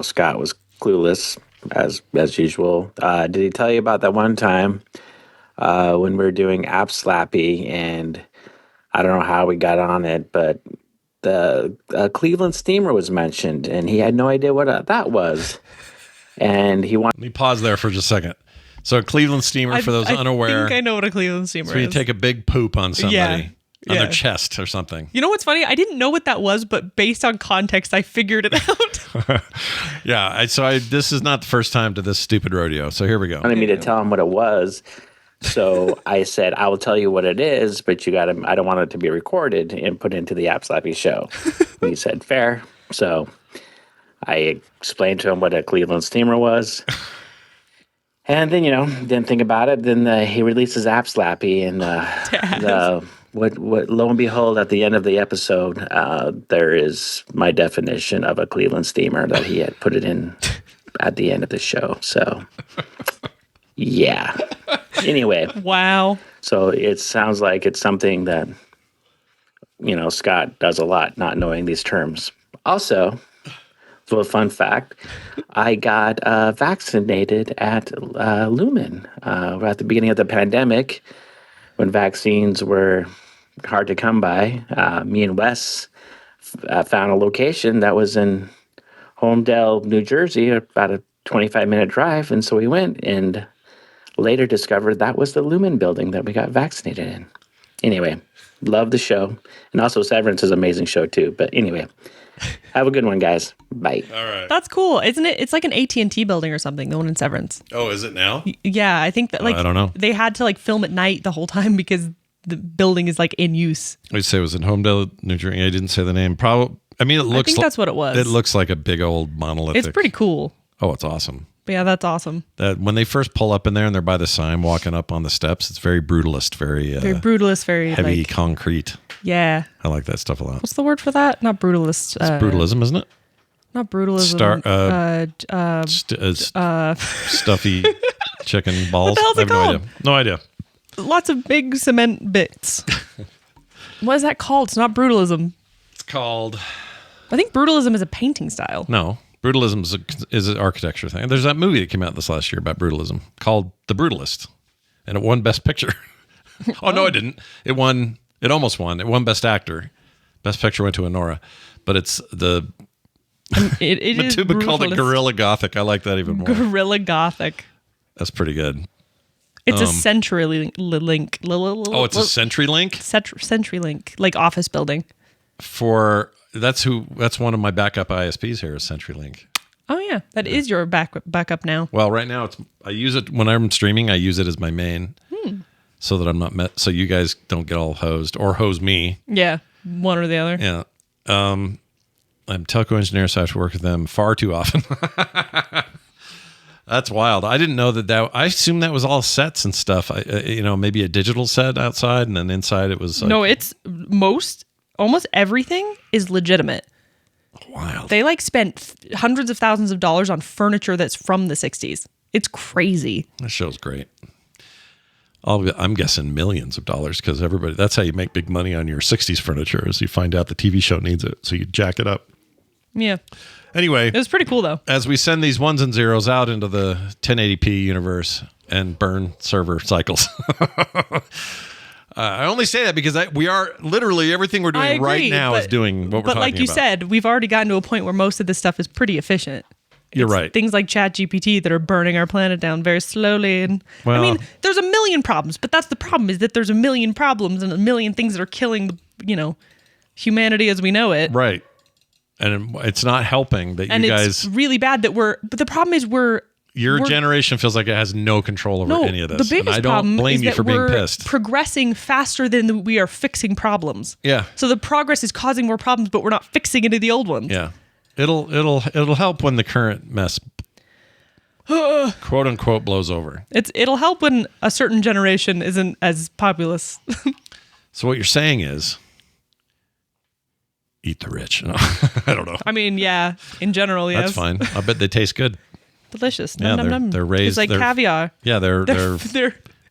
Scott was clueless as usual. Did he tell you about that one time when we were doing App Slappy, and I don't know how we got on it, but the Cleveland Steamer was mentioned, and he had no idea what that was, and he wanted. Let me pause there for just a second. So a Cleveland steamer, for those unaware, I think I know what a Cleveland steamer so you is. take a big poop on somebody on Yeah. their chest or something. You know what's funny? I didn't know what that was, but based on context, I figured it out. Yeah. This is not the first time to this stupid rodeo. So here we go. Wanted me to tell him what it was. So I said, I will tell you what it is, but I don't want it to be recorded and put into the App Slappy show. And he said, fair. So I explained to him what a Cleveland steamer was. And then, didn't think about it. Then he releases App Slappy, and lo and behold, at the end of the episode, there is my definition of a Cleveland steamer that he had put it in at the end of the show. So, yeah. Anyway, Wow. so it sounds like it's something that, Scott does a lot, not knowing these terms. Also, a fun fact, I got vaccinated at Lumen at the beginning of the pandemic when vaccines were hard to come by. Me and Wes found a location that was in Holmdel, New Jersey, about a 25-minute drive. And so we went and later discovered that was the Lumen building that we got vaccinated in. Anyway, love the show. And also Severance is an amazing show too. But anyway, have a good one, guys. Bye. All right. That's cool, isn't it? It's like an AT&T building or something, the one in Severance. Oh, is it now? Yeah, I think that I don't know. They had to film at night the whole time because the building is in use. I'd say it was in Homedale, New Jersey. I didn't say the name. Probably. I mean, it looks. I think that's what it was. It looks like a big old monolithic. It's pretty cool. Oh, it's awesome. But yeah, that's awesome. That when they first pull up in there and they're by the sign walking up on the steps, it's very brutalist, very Very brutalist, very heavy concrete. yeah. I like that stuff a lot. What's the word for that? Not brutalist. It's brutalism, isn't it? Not brutalism. Stuffy chicken balls. the hell's I it have called? No idea. Lots of big cement bits. What is that called? It's not brutalism. It's called I think brutalism is a painting style. no. Brutalism is an architecture thing. There's that movie that came out this last year about brutalism called The Brutalist, and it won Best Picture. No, it didn't. It almost won. It won Best Actor. Best Picture went to Honora, but it's the It is Matuba called it brutalist. Guerrilla Gothic. I like that even more. Guerrilla Gothic. That's pretty good. It's a CenturyLink. Oh, it's a CenturyLink? CenturyLink, like office building. That's one of my backup ISPs here is CenturyLink. Oh yeah, that is your backup now. Well, right now I use it when I'm streaming. I use it as my main, so that I'm not so you guys don't get all hosed or hose me. Yeah, one or the other. Yeah. I'm a telco engineer, so I have to work with them far too often. That's wild. I didn't know that. I assumed that was all sets and stuff. Maybe a digital set outside, and then inside it was. No, it's almost everything is legitimate. Wild. They spent hundreds of thousands of dollars on furniture that's from the 60s. It's crazy. That show's great. I'm guessing millions of dollars because that's how you make big money on your 60s furniture is you find out the TV show needs it. So you jack it up. Yeah. Anyway. It was pretty cool though. As we send these ones and zeros out into the 1080p universe and burn server cycles. I only say that because we are literally everything we're doing right now is doing what we're talking about. But like you said, we've already gotten to a point where most of this stuff is pretty efficient. You're right. Things like ChatGPT that are burning our planet down very slowly. And there's a million problems, but that's the problem is that there's a million problems and a million things that are killing, humanity as we know it. Right. And it's not helping that and you guys. It's really bad that but the problem is your generation feels like it has no control over any of this. The biggest and I don't problem blame is you that for being we're pissed. progressing faster than we are fixing problems. Yeah. So the progress is causing more problems, but we're not fixing any of the old ones. Yeah. It'll help when the current mess quote unquote blows over. It'll help when a certain generation isn't as populous. So what you're saying is eat the rich. No, I don't know. I mean, yeah, in general, yes. That's fine. I bet they taste good. Delicious. Yeah, Nom, nom, nom. they're raised. It's like caviar. Yeah, they're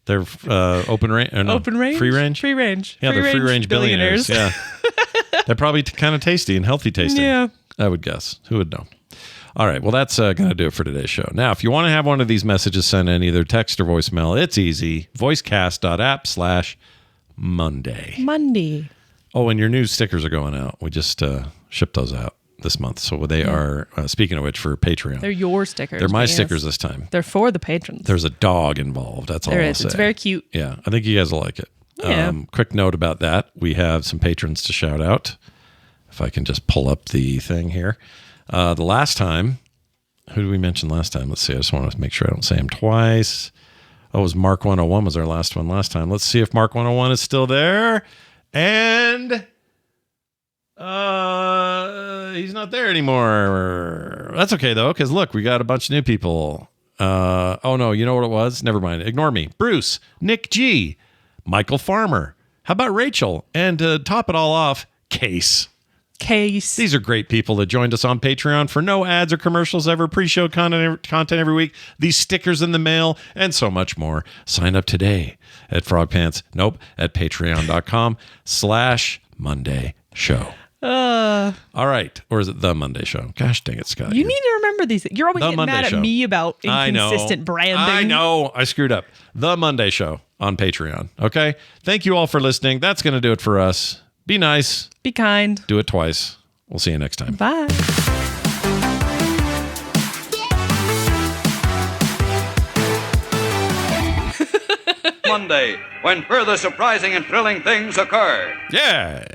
open range. No, open range. Free range. Free range. Yeah, they're free range billionaires. Yeah, they're probably kind of tasty and healthy tasting. Yeah, I would guess. Who would know? All right. Well, that's going to do it for today's show. Now, if you want to have one of these messages sent in either text or voicemail, it's easy. Voicecast.app/Monday. Monday. Oh, and your new stickers are going out. We just shipped those out this month. So they are, speaking of which, for Patreon. They're your stickers. They're my stickers this time. They're for the patrons. There's a dog involved. That's all I'll say. It's very cute. Yeah. I think you guys will like it. Yeah. Quick note about that. We have some patrons to shout out. If I can just pull up the thing here. The last time, who did we mention last time? Let's see. I just want to make sure I don't say him twice. Oh, it was Mark 101 was our last one last time. Let's see if Mark 101 is still there. And he's not there anymore. That's okay, though, because look, we got a bunch of new people. Oh, no, you know what it was? Never mind. Ignore me. Bruce, Nick G, Michael Farmer. How about Rachel? And to top it all off, Case. These are great people that joined us on Patreon for no ads or commercials ever, pre-show content every week, these stickers in the mail, and so much more. Sign up today at at patreon.com/Monday Show. All right. Or is it The Monday Show? Gosh dang it, Scott. You need to remember these. You're always getting mad Show. at me about inconsistent branding. I know. I screwed up. The Monday Show on Patreon. Okay? Thank you all for listening. That's going to do it for us. Be nice. Be kind. Do it twice. We'll see you next time. Bye. Monday, when further surprising and thrilling things occur. Yeah.